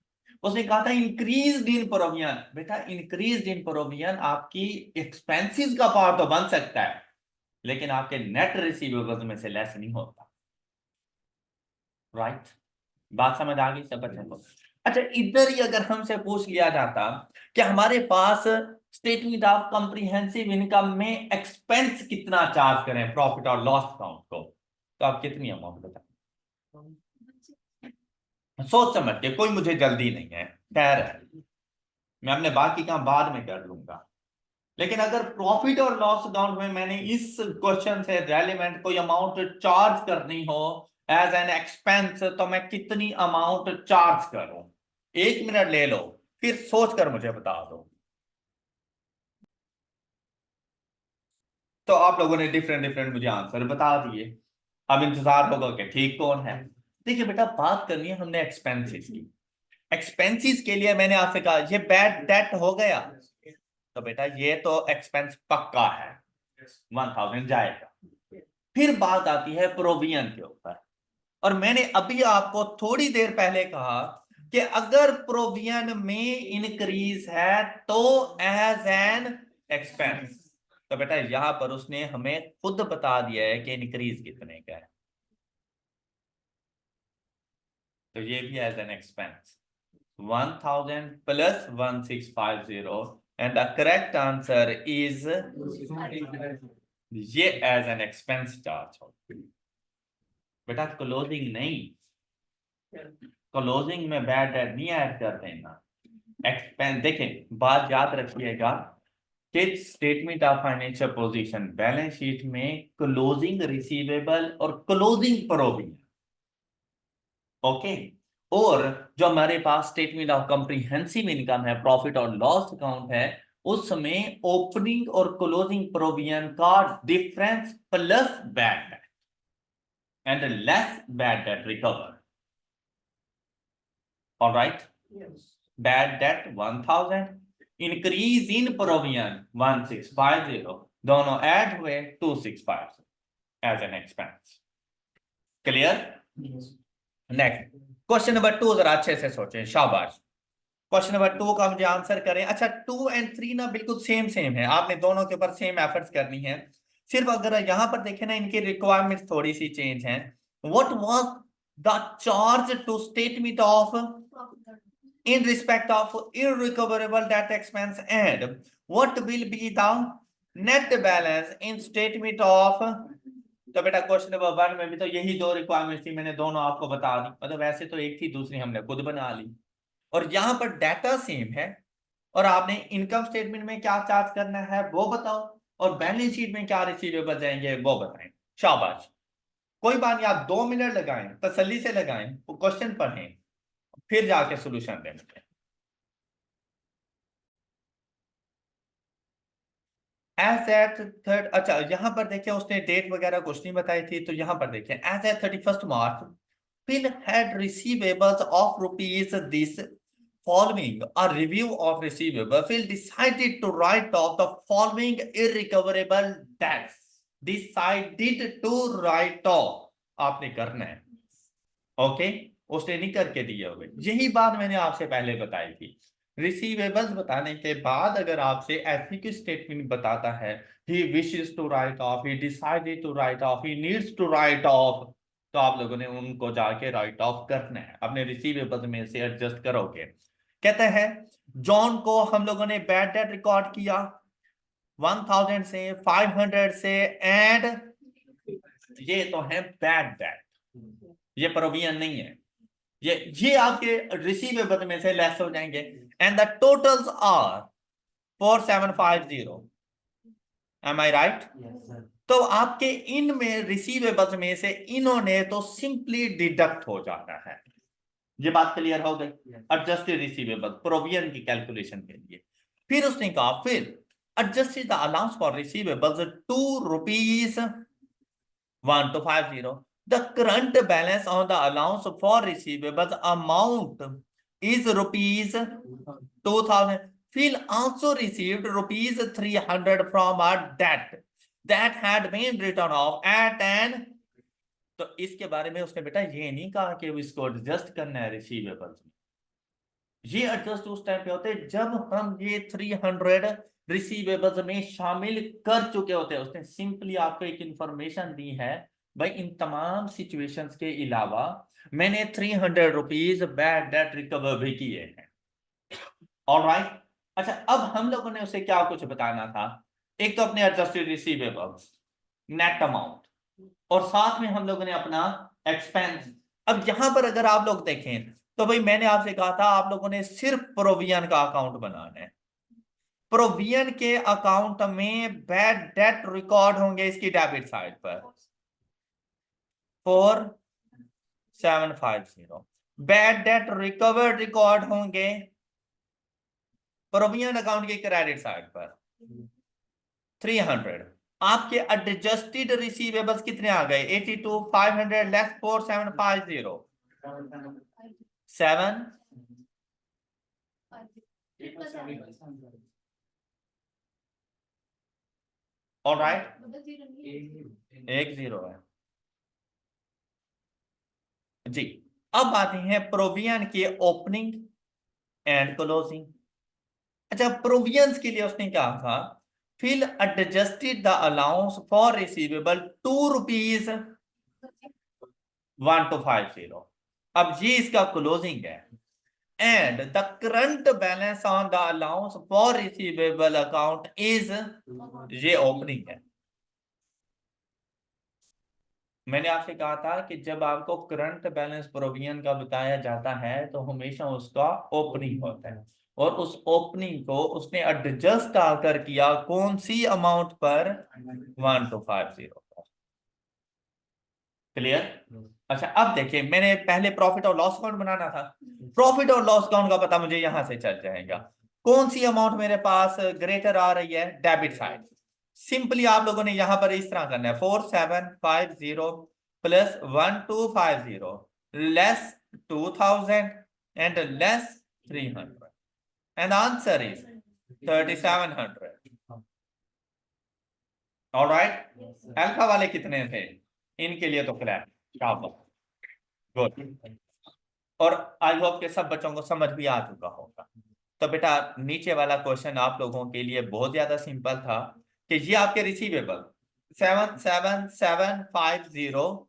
उसने कहा था इंक्रीज इन प्रोविजन। बेटा इंक्रीज इन प्रोविजन आपकी एक्सपेंसेस का पार्ट तो बन सकता है, लेकिन आपके नेट रिसीवेबल्स में से लेस नहीं होता। राइट? बात समझ आ गई सब बच्चों को? अच्छा, इधर ही अगर हमसे पूछ लिया जाता कि हमारे पास स्टेटमेंट ऑफ कॉम्प्रिहेंसिव इनकम में एक्सपेंस कितना चार्ज करें प्रॉफिट और लॉस अकाउंट को, तो आप कितनी अमाउंट बताएं? सोच समझ के, कोई मुझे जल्दी नहीं है, खैर है, मैं अपने बाकी काम बाद में कर लूंगा। लेकिन अगर प्रॉफिट और लॉस अकाउंट में मैंने इस क्वेश्चन से रेलेवेंट कोई अमाउंट चार्ज करनी हो एज एन एक्सपेंस, तो मैं कितनी अमाउंट चार्ज करूं? 1 मिनट ले लो, फिर सोच कर मुझे बता दो। तो आप लोगों ने डिफरेंट डिफरेंट मुझे आंसर बता दिए। अब इंतजार होगा कि ठीक कौन है। देखिए बेटा, बात करनी है हमने एक्सपेंसेस की। एक्सपेंसेस के लिए मैंने आपसे कहा ये बैड डेट हो गया, तो बेटा ये तो एक्सपेंस पक्का है, 1000 जाएगा। फिर बात आती है प्रोविजन के ऊपर, और मैंने अभी आपको थोड़ी देर पहले कहा कि अगर प्रोविजन में इंक्रीज है तो एज एन एक्सपेंस, तो बेटा यहां पर उसने हमें खुद बता दिया है कि इंक्रीज कितने का है, तो ये भी as an expense 1000 plus 1650, and the correct answer is ये एज एन एक्सपेंस चार्ज हो। बेटा क्लोजिंग नहीं, क्लोजिंग में बैड डेट नहीं ऐड कर देना, एक्सपेंस। देखें बात याद रखिएगा कि statement of financial position balance sheet में क्लोजिंग रिसीवेबल और क्लोजिंग प्रोविजन, ओके, और जो हमारे पास स्टेटमेंट ऑफ कॉम्प्रिहेंसिव इनकम है, प्रॉफिट और लॉस अकाउंट है, उसमें ओपनिंग और क्लोजिंग प्रोविजन का difference plus bad debt and less bad debt recover. Alright, bad debt 1000, increase in provision 1650, दोनों ऐड हुए 265 as an expense. Clear? Next question number 2 जरा अच्छे से सोचें, शाबाश। क्वेश्चन नंबर 2 का मुझे आंसर करें। अच्छा 2 एंड 3 ना बिल्कुल सेम सेम है, आपने दोनों के ऊपर सेम एफर्ट्स करनी है। सिर्फ अगर यहां पर देखें ना, इनकी रिक्वायरमेंट्स थोड़ी सी चेंज हैं। What was the charge to statement of in respect of irrecoverable debt expense, and what will be the net balance in statement of। तो बेटा क्वेश्चन नंबर 1 में भी तो यही दो रिक्वायरमेंट थी, मैंने दोनों आपको बता दी, मतलब वैसे तो एक थी, दूसरी हमने खुद बना ली, और यहां पर डाटा सेम है, और आपने इनकम स्टेटमेंट में क्या चार्ज करना है वो बताओ, और बैलेंस शीट में क्या रिसीवेबल जाएंगे वो बताएं। शाबाश, कोई बात नहीं, आप 2 मिनट लगाएं, तसल्ली से लगाएं, क्वेश्चन पढ़ें, फिर जाके सोल्यूशन देंगे। एज एट थर्ड, अच्छा यहां पर देखिए उसने डेट वगैरह कुछ नहीं बताई थी, तो यहां पर देखिए as at 31st March Phil had receivables of rupees this following a review of receivable. Phil decided to write off the following irrecoverable debts. Decided to write off, आपने करना है, ओके, उसने नहीं करके दिए हुए। यही बात मैंने आपसे पहले बताई थी, रिसीवेबल्स बताने के बाद अगर आपसे ऐसी कोई स्टेटमेंट बताता है, he wishes to write off, he decided to write off, he needs to write off, तो आप लोगों ने उनको जाके राइट ऑफ करना है, अपने रिसीवेबल्स में से एडजस्ट करोगे। कहते हैं जॉन को हम लोगों ने बैड डेट रिकॉर्ड किया 1000 से 500 से, एंड ये तो है बैड डेट, ये प्रोविजन नहीं है, ये आपके रिसीवेबल में से लेस हो जाएंगे, and the totals are 4750। Am I right? तो आपके इन में रिसीवेबल्स में से इन्होंने तो सिंपली डिडक्ट हो जाना है। ये बात क्लियर हो गई? एडजस्टेड रिसीवेबल प्रोविजन की कैलकुलेशन के लिए। फिर उसने कहा फिर adjusted the allowance for receivables ₹2,1250। The current balance on the allowance for receivables amount is ₹2,000. Phil also received ₹300 from a debt that had been written off at an, तो इसके बारे में उसने बेटा ये नहीं कहा कि इसको एडजस्ट करना है रिसीवेबल्स में। ये एडजस्ट उस टाइम पे होते हैं जब हम ये 300 रिसीवेबल्स में शामिल कर चुके होते हैं। उसने सिंपली आपको एक इंफॉर्मेशन दी है, भाई इन तमाम सिचुएशंस के अलावा मैंने ₹300 बैड डेट रिकवर भी किए हैं। ऑलराइट, अच्छा अब हम लोगों ने उसे क्या कुछ बताना था, एक तो अपने एडजस्टेड रिसीवेबल्स नेट अमाउंट, और साथ में हम लोगों ने अपना एक्सपेंस। अब यहां पर अगर आप लोग देखें तो भाई मैंने आपसे कहा था आप लोगों ने सिर्फ प्रोविजन का अकाउंट बनाना है। प्रोविजन के अकाउंट में बैड डेट रिकॉर्ड होंगे इसकी डेबिट साइड पर 4750। बैड डेट रिकवर्ड रिकॉर्ड होंगे प्रोविजन अकाउंट के क्रेडिट साइड पर 300। आपके एडजस्टेड रिसीवेबल्स कितने आ गए? 82, 500 लेस 4750 7। ऑलराइट, 10 है जी। अब आते हैं प्रोविजन के ओपनिंग एंड क्लोजिंग। अच्छा प्रोविजंस के लिए उसने क्या कहा, Phil adjusted the allowance for receivable ₹1250। अब ये इसका क्लोजिंग है, and the current balance on the allowance for receivable account is, ये ओपनिंग है। मैंने आपसे कहा था कि जब आपको करंट बैलेंस प्रोविजन का बताया जाता है तो हमेशा उसका ओपनिंग होता है, और उस ओपनिंग को उसने एडजस्ट आकर किया कौन सी अमाउंट पर? 1250 पर। क्लियर? अच्छा अब देखिए मैंने पहले प्रॉफिट और लॉस अकाउंट बनाना था, प्रॉफिट और लॉस अकाउंट का पता मुझे यहां से चल जाएगा। कौन सी अमाउंट मेरे पास ग्रेटर आ रही है? Debit side. सिंपली आप लोगों ने यहां पर इस तरह करना है 4750 plus 1250 less 2000 and less 300, and answer is 3700। Alright, alpha वाले कितने थे? इनके लिए तो क्लैप, गुड। और आई होप के सब बच्चों को समझ भी आ चुका होगा। तो बेटा नीचे वाला क्वेश्चन आप लोगों के लिए बहुत ज्यादा सिंपल था कि ये आपके रिसीवेबल 77,750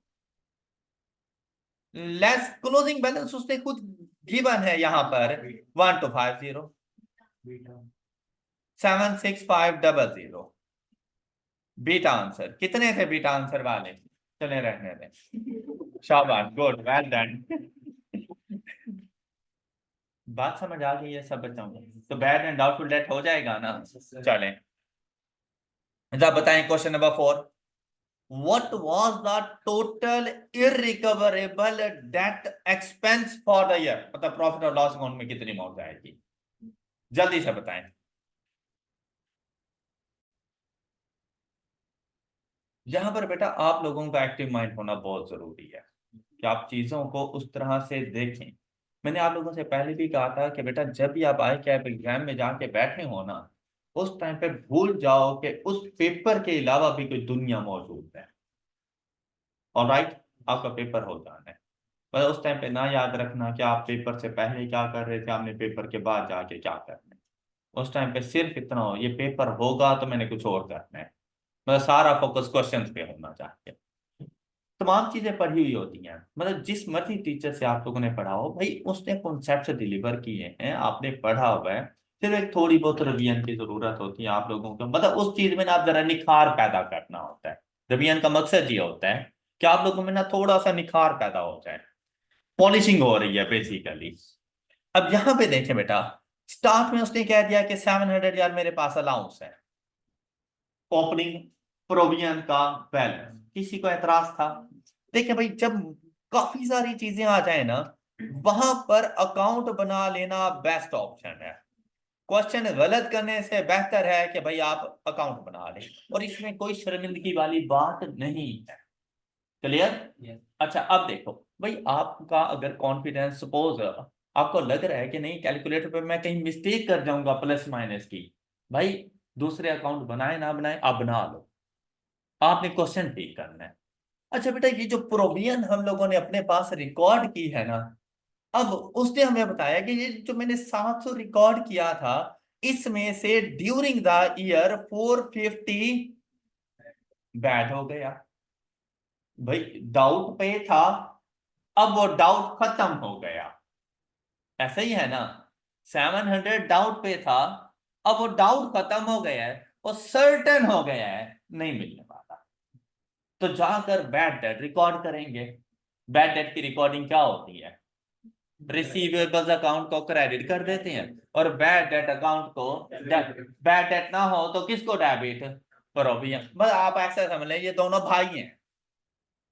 लेस क्लोजिंग बैलेंस उसने खुद गिवन है यहां पर 1250 76500। बीटा आंसर कितने थे? बीटा आंसर वाले चले रहने दें, शाबाश, गुड, वेल डन। बात समझ आ गई है सब बच्चों को? तो बैड एंड डाउटफुल डेट हो जाएगा ना? चलें जरा बताएं question number 4। What was the total irrecoverable debt expense for the year? मतलब प्रॉफिट और लॉस अकाउंट में कितनी अमाउंट आएगी? जल्दी से बताएं। यहां पर बेटा आप लोगों का एक्टिव माइंड होना बहुत जरूरी है कि आप चीजों को उस तरह से देखें। मैंने आप लोगों से पहले भी कहा था कि बेटा जब भी आप ICAP एग्जाम में जाके बैठे हो ना, उस टाइम पे भूल जाओ कि उस पेपर के अलावा भी कोई दुनिया मौजूद है। ऑलराइट, आपका पेपर हो जाना है। पर उस टाइम पे ना याद रखना कि आप पेपर से पहले क्या कर रहे थे, आपने पेपर के बाद जाके क्या करना है। उस टाइम पे सिर्फ इतना हो, ये पेपर होगा तो मैंने कुछ और करना है, मतलब सारा फोकस क्वेश्चंस पे होना चाहिए। तमाम चीजें पढ़ी हुई होती हैं, मतलब जिस मर्जी टीचर से आप लोगों ने पढ़ा हो भाई, उसने कॉन्सेप्ट डिलीवर किए हैं, आपने पढ़ा हुआ है, सिर्फ एक थोड़ी बहुत रिवीजन की जरूरत होती है आप लोगों को, मतलब उस चीज में ना आप जरा निखार पैदा करना होता है। रिवीजन का मकसद ये होता है कि आप लोगों में ना थोड़ा सा निखार पैदा हो जाए, पॉलिशिंग हो रही है बेसिकली। अब यहां पे देखें बेटा, स्टार्ट में उसने कह दिया कि 700 यार मेरे पास अलाउंस है, ओपनिंग प्रोविजन का बैलेंस, किसी को एतराज था? देखिए भाई, जब काफी सारी चीजें आ जाए ना, वहां पर अकाउंट बना लेना बेस्ट ऑप्शन है। क्वेश्चन गलत करने से बेहतर है कि भाई आप अकाउंट बना लें, और इसमें कोई शर्मिंदगी वाली बात नहीं है। क्लियर? अच्छा, अब देखो भाई, आपका अगर कॉन्फिडेंस सपोज आपको लग रहा है कि नहीं कैलकुलेटर पे मैं कहीं मिस्टेक कर जाऊंगा प्लस माइनस की, भाई दूसरे अकाउंट बनाए ना बनाए आप बना लो, आपने क्वेश्चन ठीक करना है। अच्छा बेटा, ये जो प्रोविजन हम लोगों ने अपने पास रिकॉर्ड की है ना, अब उसने हमें बताया कि ये जो मैंने 700 रिकॉर्ड किया था, इसमें से ड्यूरिंग द ईयर 450 बैड हो गया। भाई डाउट पे था, अब वो डाउट खत्म हो गया, ऐसा ही है ना? 700 डाउट पे था, अब वो डाउट खत्म हो गया है, और सर्टेन हो गया है नहीं मिलने वाला, तो जाकर बैड डेट रिकॉर्ड करेंगे। बैड डेट की रिकॉर्डिंग क्या होती है? रिसीवेबल्स अकाउंट को क्रेडिट कर देते हैं, और बैड डेट अकाउंट को, बैड डेट ना हो तो किसको डेबिट? प्रोविजन। बस आप ऐसा समझ लें ये दोनों भाई हैं,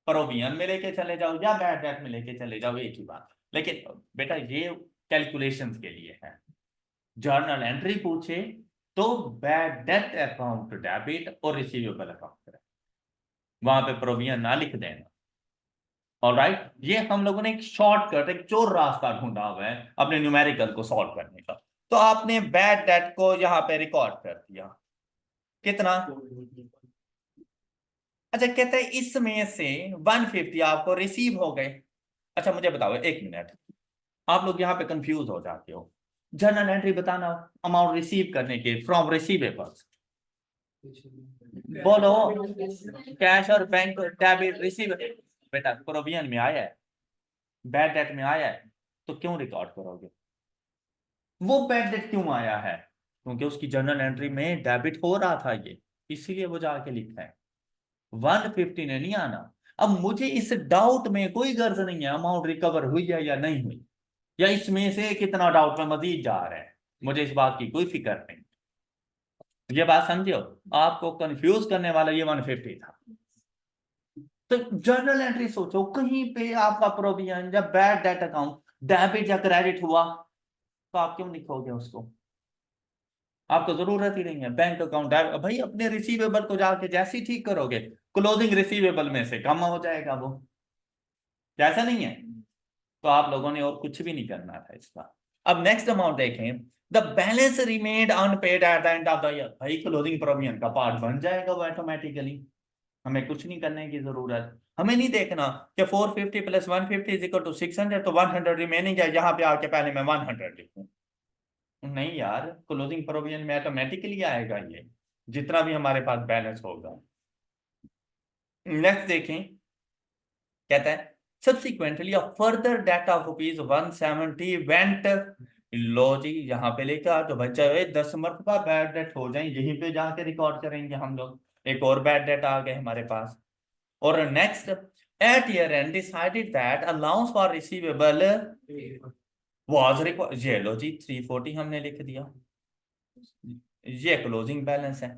प्रोविजन में लेके चले जाओ या बैड डेट में लेके चले जाओ, एक ही बात। लेकिन बेटा ये कैलकुलेशंस के लिए है, जर्नल एंट्री पूछे तो बैड डेट अकाउंट डेबिट और रिसीवेबल अकाउंट, वहां पे प्रोविजन ना लिख देना। ऑलराइट, ये हम लोगों ने एक शॉर्टकट, एक चोर रास्ता ढूंढा हुआ है अपने न्यूमेरिकल को सॉल्व करने का। तो आपने बैड डेट को यहाँ पे रिकॉर्ड कर दिया, कितना? अच्छा, कहते हैं इसमें से 150 आपको रिसीव हो गए। अच्छा मुझे बताओ एक मिनट, आप लोग यहाँ पे कंफ्यूज हो जाते हो, जर्नल एंट्री बताना अमाउंट रिसीव करने के फ्रॉम रिसीवेबल्स, बोलो कैश और बैंक डेबिट रिसीव, बेटा प्रोविजन में आया है, बैड डेट में आया है, तो क्यों रिकॉर्ड करोगे? वो बैड डेट क्यों आया है? क्योंकि उसकी जर्नल एंट्री में डेबिट हो रहा था ये, इसीलिए वो जाके लिखा है। 150 ने नहीं आना। अब मुझे इस डाउट में कोई गर्ज नहीं है अमाउंट रिकवर हुई है या नहीं हुई, या इसमें से कितना डाउट में मजीद जा रहा है, मुझे इस बात की कोई फिक्र नहीं। ये बात समझो, आपको कंफ्यूज करने वाला ये 150 था। तो जर्नल एंट्री सोचो, कहीं पे आपका प्रोविजन या बैड डेट अकाउंट डेबिट या क्रेडिट हुआ, तो आप क्यों लिखोगे उसको? आपको जरूरत ही नहीं है। बैंक अकाउंट भाई अपने रिसीवेबल को जाके जैसे ही ठीक करोगे, क्लोजिंग रिसीवेबल में से कम हो जाएगा वो, जैसा नहीं है? तो आप लोगों ने और कुछ भी नहीं करना था इसका। अब नेक्स्ट अमाउंट देखें, the balance remained unpaid at the end of the year, भाई क्लोजिंग प्रोविजन का पार्ट बन जाएगा वो ऑटोमेटिकली, हमें कुछ नहीं करने की जरूरत। हमें नहीं देखना कि 450 प्लस 150 इज इक्वल टू 600, तो 100 रिमेनिंग है, यहाँ पे आके पहले मैं 100 लिखूं। नहीं यार, क्लोजिंग प्रोविजन में ऑटोमेटिकली आएगा ये, जितना भी हमारे पास बैलेंस होगा। नेक्स्ट देखें, कहता है subsequently a further date of rupees 170 went, लो जी यहाँ पे लेकर तो बच्चा 10 मरतबा बैड डेट हो जाए, यहीं पे जाके रिकॉर्ड करेंगे हम लोग, एक और बैड डेट आ गए हमारे पास। और next, at year end decided that allowance for receivable was required, ये लो जी 340 हमने लिख दिया, ये क्लोजिंग बैलेंस है।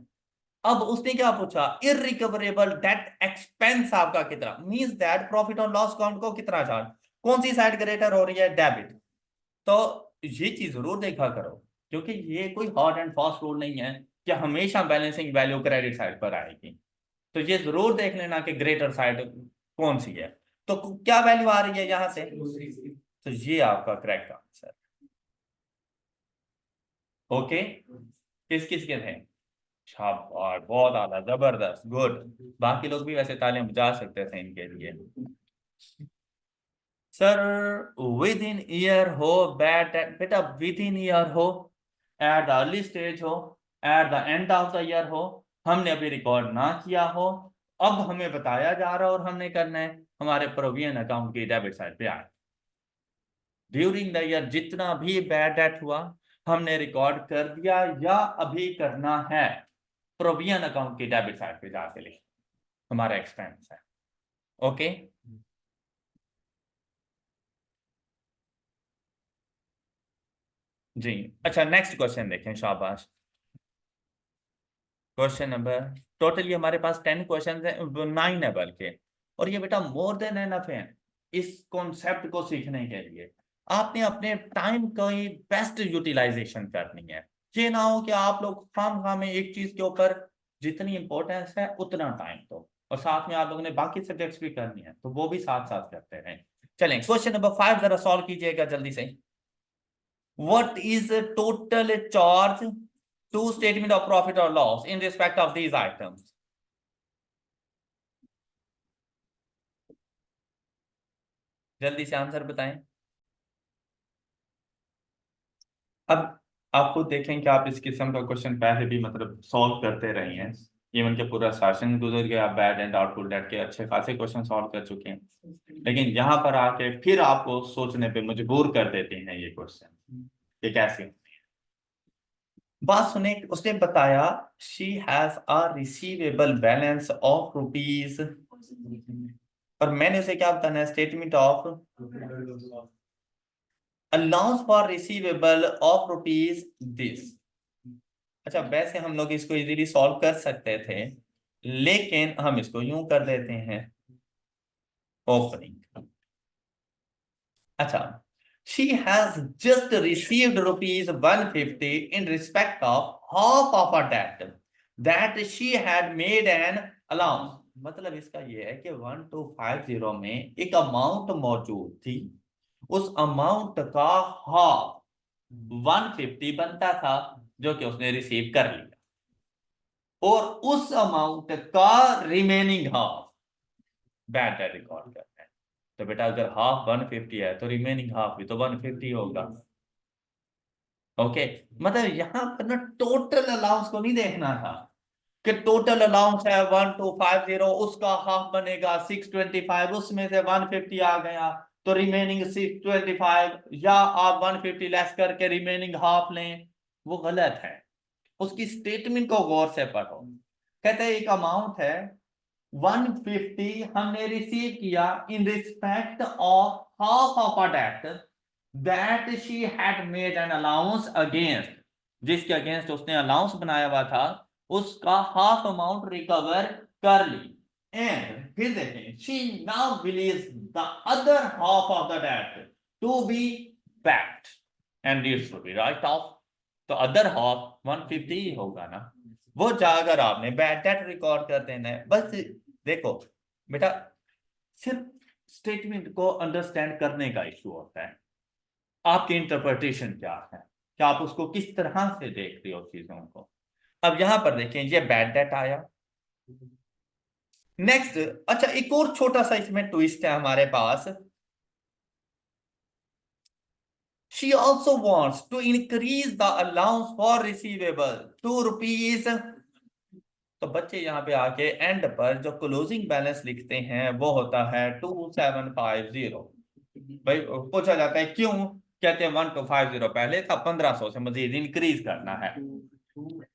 अब उसने क्या पूछा, इरिकवरेबल डेट एक्सपेंस आपका कितना, मींस दैट प्रॉफिट और लॉस अकाउंट को कितना चार्ज, कौन सी साइड ग्रेटर हो रही है, डेबिट। तो ये चीज जरूर देखा करो, क्योंकि ये कोई हार्ड एंड फास्ट रूल नहीं है कि हमेशा बैलेंसिंग वैल्यू क्रेडिट साइड पर आएगी। तो ये जरूर देख लेना कि ग्रेटर साइड कौन सी है। तो क्या वैल्यू आ रही है यहां से, तो ये आपका करेक्ट आंसर। ओके, किस किस के थे? शाबाश, बहुत आला, जबरदस्त, गुड। बाकी लोग भी वैसे तालियां बजा सकते थे इनके लिए। सर विद इन ईयर हो, बैड बेटा विद इन ईयर हो, एट द अर्ली स्टेज हो, eight the end of the year हो, हमने अभी रिकॉर्ड ना किया हो, अब हमें बताया जा रहा है और हमने करना है, हमारे प्रोविजन अकाउंट की डेबिट साइड पे आए। ड्यूरिंग द ईयर जितना भी बैड डेट हुआ हमने रिकॉर्ड कर दिया या अभी करना है, प्रोविजन अकाउंट की डेबिट साइड पे जाके लिख, हमारा एक्सपेंस है। ओके जी। अच्छा नेक्स्ट क्वेश्चन देखें, शाबाश। क्वेश्चन नंबर, टोटली हमारे पास 10 क्वेश्चन है, 9 है बल्कि, और ये बेटा मोर देन एनफ है इस कॉन्सेप्ट को सीखने के लिए। आपने अपने टाइम की बेस्ट यूटिलाइजेशन करनी है। ये ना हो कि आप लोग खाम में एक चीज के ऊपर जितनी इंपॉर्टेंस है उतना टाइम दो, और साथ में आप लोगों ने बाकी सब्जेक्ट्स भी करनी है, तो वो भी साथ साथ करते रहें। चलें क्वेश्चन नंबर 5 जरा सॉल्व कीजिएगा जल्दी से। What is the total charge to statement of profit or loss in respect of these items? जल्दी से आंसर बताएं। अब आप खुद देखें कि आप इस किस्म का क्वेश्चन पहले भी मतलब सॉल्व करते रहे हैं, इवन के पूरा सेशन गुजर गया, बैड एंड डाउटफुल डेट के अच्छे खासे क्वेश्चन सॉल्व कर चुके हैं, लेकिन यहाँ पर आके फिर आपको सोचने पे मजबूर कर देते हैं ये क्वेश्चन, ये कैसे। बात सुने, उसने बताया she has a receivable balance of rupees, और मैंने उसे क्या बताना है, statement of allowance for receivable of rupees this. अच्छा वैसे हम लोग इसको इजीली सॉल्व कर सकते थे, लेकिन हम इसको यूं कर देते हैं ओपनिंग। अच्छा, she has just received rupees 150 in respect of half of a debt that she had made an allowance। मतलब इसका ये है कि 1250 में एक अमाउंट मौजूद थी, उस अमाउंट का हाफ 150 बनता था जो कि उसने रिसीव कर लिया, और उस अमाउंट का remaining half bad debt record करना है। तो बेटा अगर हाफ 150 है तो रिमेनिंग हाफ भी तो 150 होगा। ओके मतलब यहां पर ना टोटल अलाउंस को नहीं देखना था कि टोटल अलाउंस है 1250, उसका हाफ बनेगा 625, उसमें से 150 आ गया तो रिमेनिंग 625, या आप 150 लेस करके रिमेनिंग हाफ लें, वो गलत है। उसकी स्टेटमेंट को गौर से पढ़ो। कहते हैं एक अमाउंट है 150 हमने रिसीव किया in respect of half of a debt that she had made an allowance against, जिसके अगेंस्ट उसने अलाउंस बनाया हुआ था, उसका हाफ अमाउंट रिकवर कर ली। एंड फिर देखें she now believes the other half of the debt to be bad and needs to be write off. तो अदर हाफ 150 ही होगा ना, वो जाकर आपने बैड डेट रिकॉर्ड कर देना है। बस देखो बेटा, सिर्फ स्टेटमेंट को अंडरस्टैंड करने का इशू होता है, आपकी इंटरप्रिटेशन क्या है, क्या आप उसको किस तरह से देख रहे हो चीजों को। अब यहां पर देखें ये बैड डेट आया। नेक्स्ट, अच्छा एक और छोटा सा इसमें ट्विस्ट है हमारे पास, she also wants to increase the allowance for receivable 2 rupees। तो बच्चे यहाँ पे आके एंड पर जो क्लोजिंग बैलेंस लिखते हैं वो होता है 2750। भाई पूछा जाता है क्यों, कहते हैं 1250 पहले था, 1500 से मजीद इंक्रीज करना है।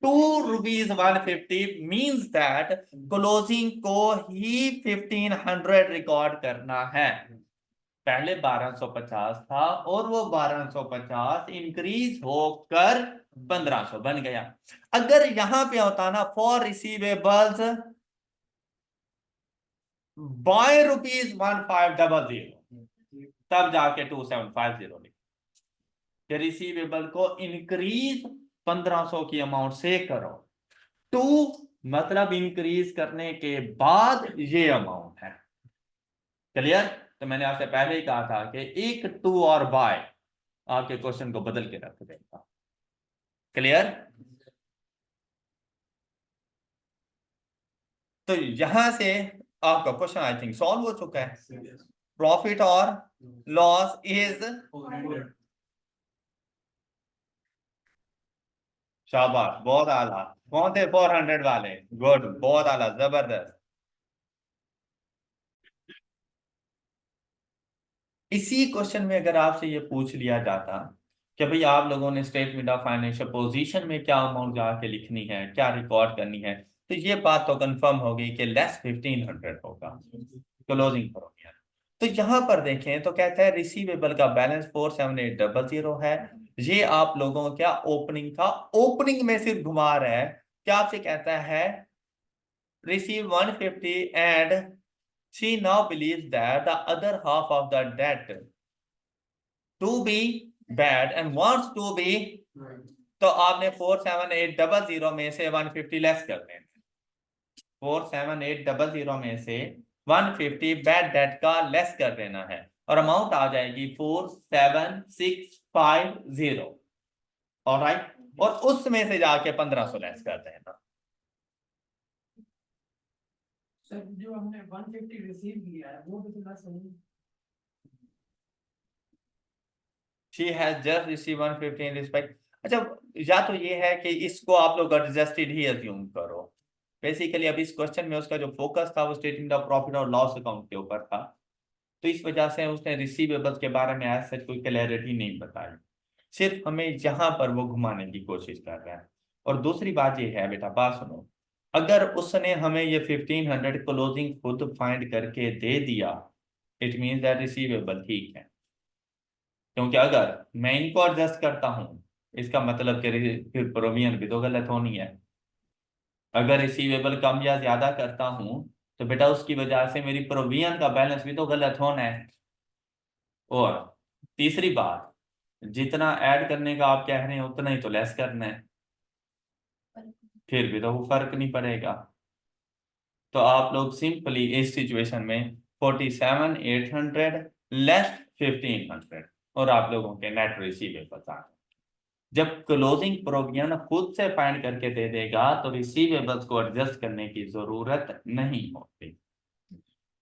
2 रुपीज 150 मीन्स दैट क्लोजिंग को ही 1500 रिकॉर्ड करना है। पहले 1250 था और वो 1250 इंक्रीज होकर 1500 बन गया। अगर यहां पे होता ना फॉर रिसीवेबल्स बाय ₹1500, तब जाके 2750 लिखे, रिसीवेबल को इंक्रीज 1500 की अमाउंट से करो, टू मतलब इंक्रीज करने के बाद ये अमाउंट है। क्लियर। तो मैंने आपसे पहले ही कहा था कि एक टू और बाय आपके क्वेश्चन को बदल के रख देगा। क्लियर। तो यहां से आपका क्वेश्चन आई थिंक सॉल्व हो चुका है। प्रॉफिट और लॉस इज, शाबाश, बहुत आला। कौन थे 400 वाले? गुड, बहुत आला, जबरदस्त। इसी क्वेश्चन में अगर आपसे ये पूछ लिया जाता कि भाई आप लोगों ने स्टेटमेंट ऑफ फाइनेंशियल पोजीशन में क्या अमाउंट जाके लिखनी है, क्या रिकॉर्ड करनी है, तो ये बात तो कंफर्म होगी कि लेस 1500 होगा क्लोजिंग प्रोविजन। तो यहां पर देखें तो कहता है रिसीवेबल का बैलेंस 47800 है। ये आप लोगों क्या ओपनिंग था, ओपनिंग में सिर्फ घुमा रहा है। क्या आपसे कहता है receive 150 and she now believes that the other half of the debt to be bad and wants to be, तो आपने 47800 में से 150 लेस कर देना। 47800 में से 150 बैड डेट का लेस कर देना है और अमाउंट आ जाएगी 47650। ऑलराइट, और उसमें से जाके 1500 लेस कर देना। सर जो हमने 150 रिसीव किया है वो कितना सही? She has just received 150 in respect। अच्छा, या तो ये है कि इसको आप लोग एडजस्टेड ही अज्यूम करो। बेसिकली अभी इस क्वेश्चन में उसका जो फोकस था वो स्टेटमेंट ऑफ प्रॉफिट और लॉस अकाउंट के ऊपर था, तो इस वजह से उसने रिसीवेबल्स के बारे में ऐसा कोई क्लैरिटी नहीं बताई, सिर्फ हमें यहाँ पर वो घुमाने की कोशिश कर रहा है। और दूसरी बात ये है बेटा, बात सुनो, अगर उसने हमें ये 1500 क्लोजिंग खुद फाइंड करके दे दिया, इट मीन्स दैट रिसीवेबल ठीक है। क्योंकि अगर मैं इनको एडजस्ट करता हूं, इसका मतलब कि फिर प्रोविजन भी तो गलत होनी है। अगर रिसीवेबल कम या ज्यादा करता हूं तो बेटा उसकी वजह से मेरी प्रोविजन का बैलेंस भी तो गलत होना है। और तीसरी बात, जितना ऐड करने का आप कह रहे हैं उतना ही तो लेस करना है, फिर भी तो वो फर्क नहीं पड़ेगा। तो आप लोग सिंपली इस सिचुएशन में 47800 लेस 1500 और आप लोगों के नेट रिसीवेबल्स आ गए। जब क्लोजिंग प्रोविजन खुद से फाइंड करके दे देगा तो रिसीवेबल्स को एडजस्ट करने की जरूरत नहीं होती,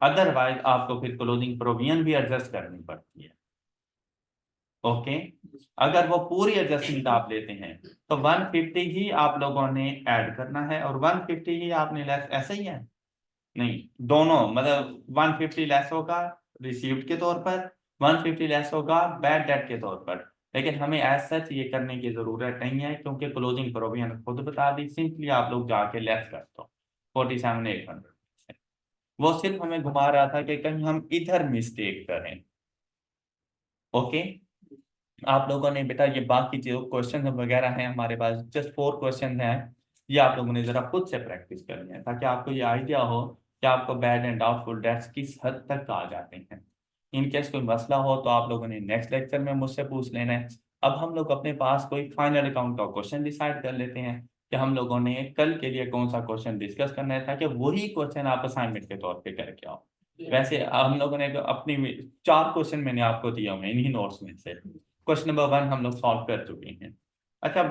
अदरवाइज आपको फिर क्लोजिंग प्रोविजन भी एडजस्ट करनी पड़ती है। ओके, अगर वो पूरी एडजस्टमेंट आप लेते हैं तो 150 ही आप लोगों ने ऐड करना है और 150 ही आपने लेस, ऐसे ही है नहीं, दोनों मतलब 150 लेस होगा रिसीव्ड के तौर पर, 150 लेस होगा बैड डेट के तौर पर। लेकिन हमें एज सच ये करने की जरूरत नहीं है क्योंकि क्लोजिंग प्रोविजन खुद बता दी, सिंपली आप लोग जाके लेस कर दो 47800। वो सिर्फ हमें घुमा रहा था कि कहीं हम इधर मिस्टेक करें। ओके, आप लोगों ने बेटा ये बाकी जो क्वेश्चन वगैरह हैं हमारे पास, जस्ट 4 क्वेश्चन हैं, ये आप लोगों ने जरा खुद से प्रैक्टिस करनी है ताकि आपको ये आइडिया हो कि आपको बैड एंड डाउटफुल डेट्स किस हद तक आ जाते हैं। इन केस कोई मसला हो तो आप लोगों ने नेक्स्ट लेक्चर में मुझसे पूछ लेना है। अब हम लोग अपने पास कोई फाइनल अकाउंट का क्वेश्चन डिसाइड कर लेते हैं कि हम लोगों ने कल के लिए कौन सा क्वेश्चन डिस्कस करना है ताकि वही क्वेश्चन आप असाइनमेंट के तौर पर करके आओ। वैसे हम लोगों ने अपनी 4 क्वेश्चन मैंने आपको दिए हुए इन्हीं नोट्स में से, क्वेश्चन नंबर 1 हम लोग सॉल्व कर चुके हैं। अच्छा,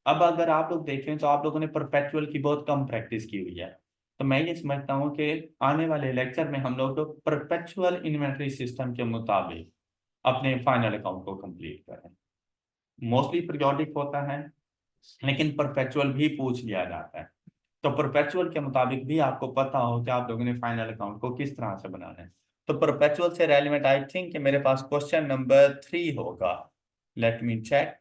अब अगर आप लोग देखें तो आप लोगों ने परपेचुअल की बहुत कम प्रैक्टिस की हुई है, तो मैं ये समझता हूँ कि आने वाले लेक्चर में हम लोग परपेचुअल इन्वेंटरी सिस्टम के मुताबिक अपने फाइनल अकाउंट को कंप्लीट करें। मोस्टली पीरियोडिक होता है लेकिन परपेचुअल भी पूछ लिया जाता है, तो परपेचुअल के मुताबिक भी आपको पता हो कि आप लोगों ने फाइनल अकाउंट को किस तरह से बनाना है। तो परपेचुअल से रेलेवेंट आई थिंक कि मेरे पास क्वेश्चन नंबर 3 होगा, लेट मी चेक।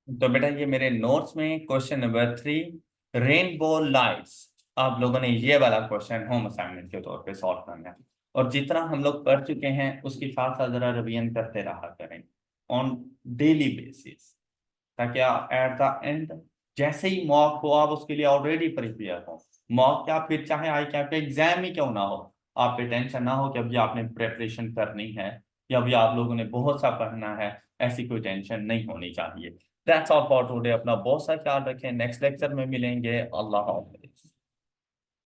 तो बेटा ये मेरे नोट्स में क्वेश्चन नंबर 3, रेनबो लाइट्स, आप लोगों ने ये वाला क्वेश्चन होम असाइनमेंट के तौर पे सॉल्व करना है। और जितना हम लोग कर चुके हैं उसकी साथ साथ जरा रिवीजन करते रहा करें ऑन डेली बेसिस, ताकि एट द एंड जैसे ही मॉक हो आप उसके लिए ऑलरेडी प्रिपेयर हो। मॉक क्या, फिर चाहे आई कैप का एग्जाम ही क्यों ना हो, आप पे टेंशन ना हो कि अभी आपने प्रेपरेशन करनी है या अभी आप लोगों ने बहुत सा पढ़ना है, ऐसी कोई टेंशन नहीं होनी चाहिए। That's all for today. अपना बहुत सा ख्याल रखें, नेक्स्ट लेक्चर में मिलेंगे। अल्लाह हाफ़िज़।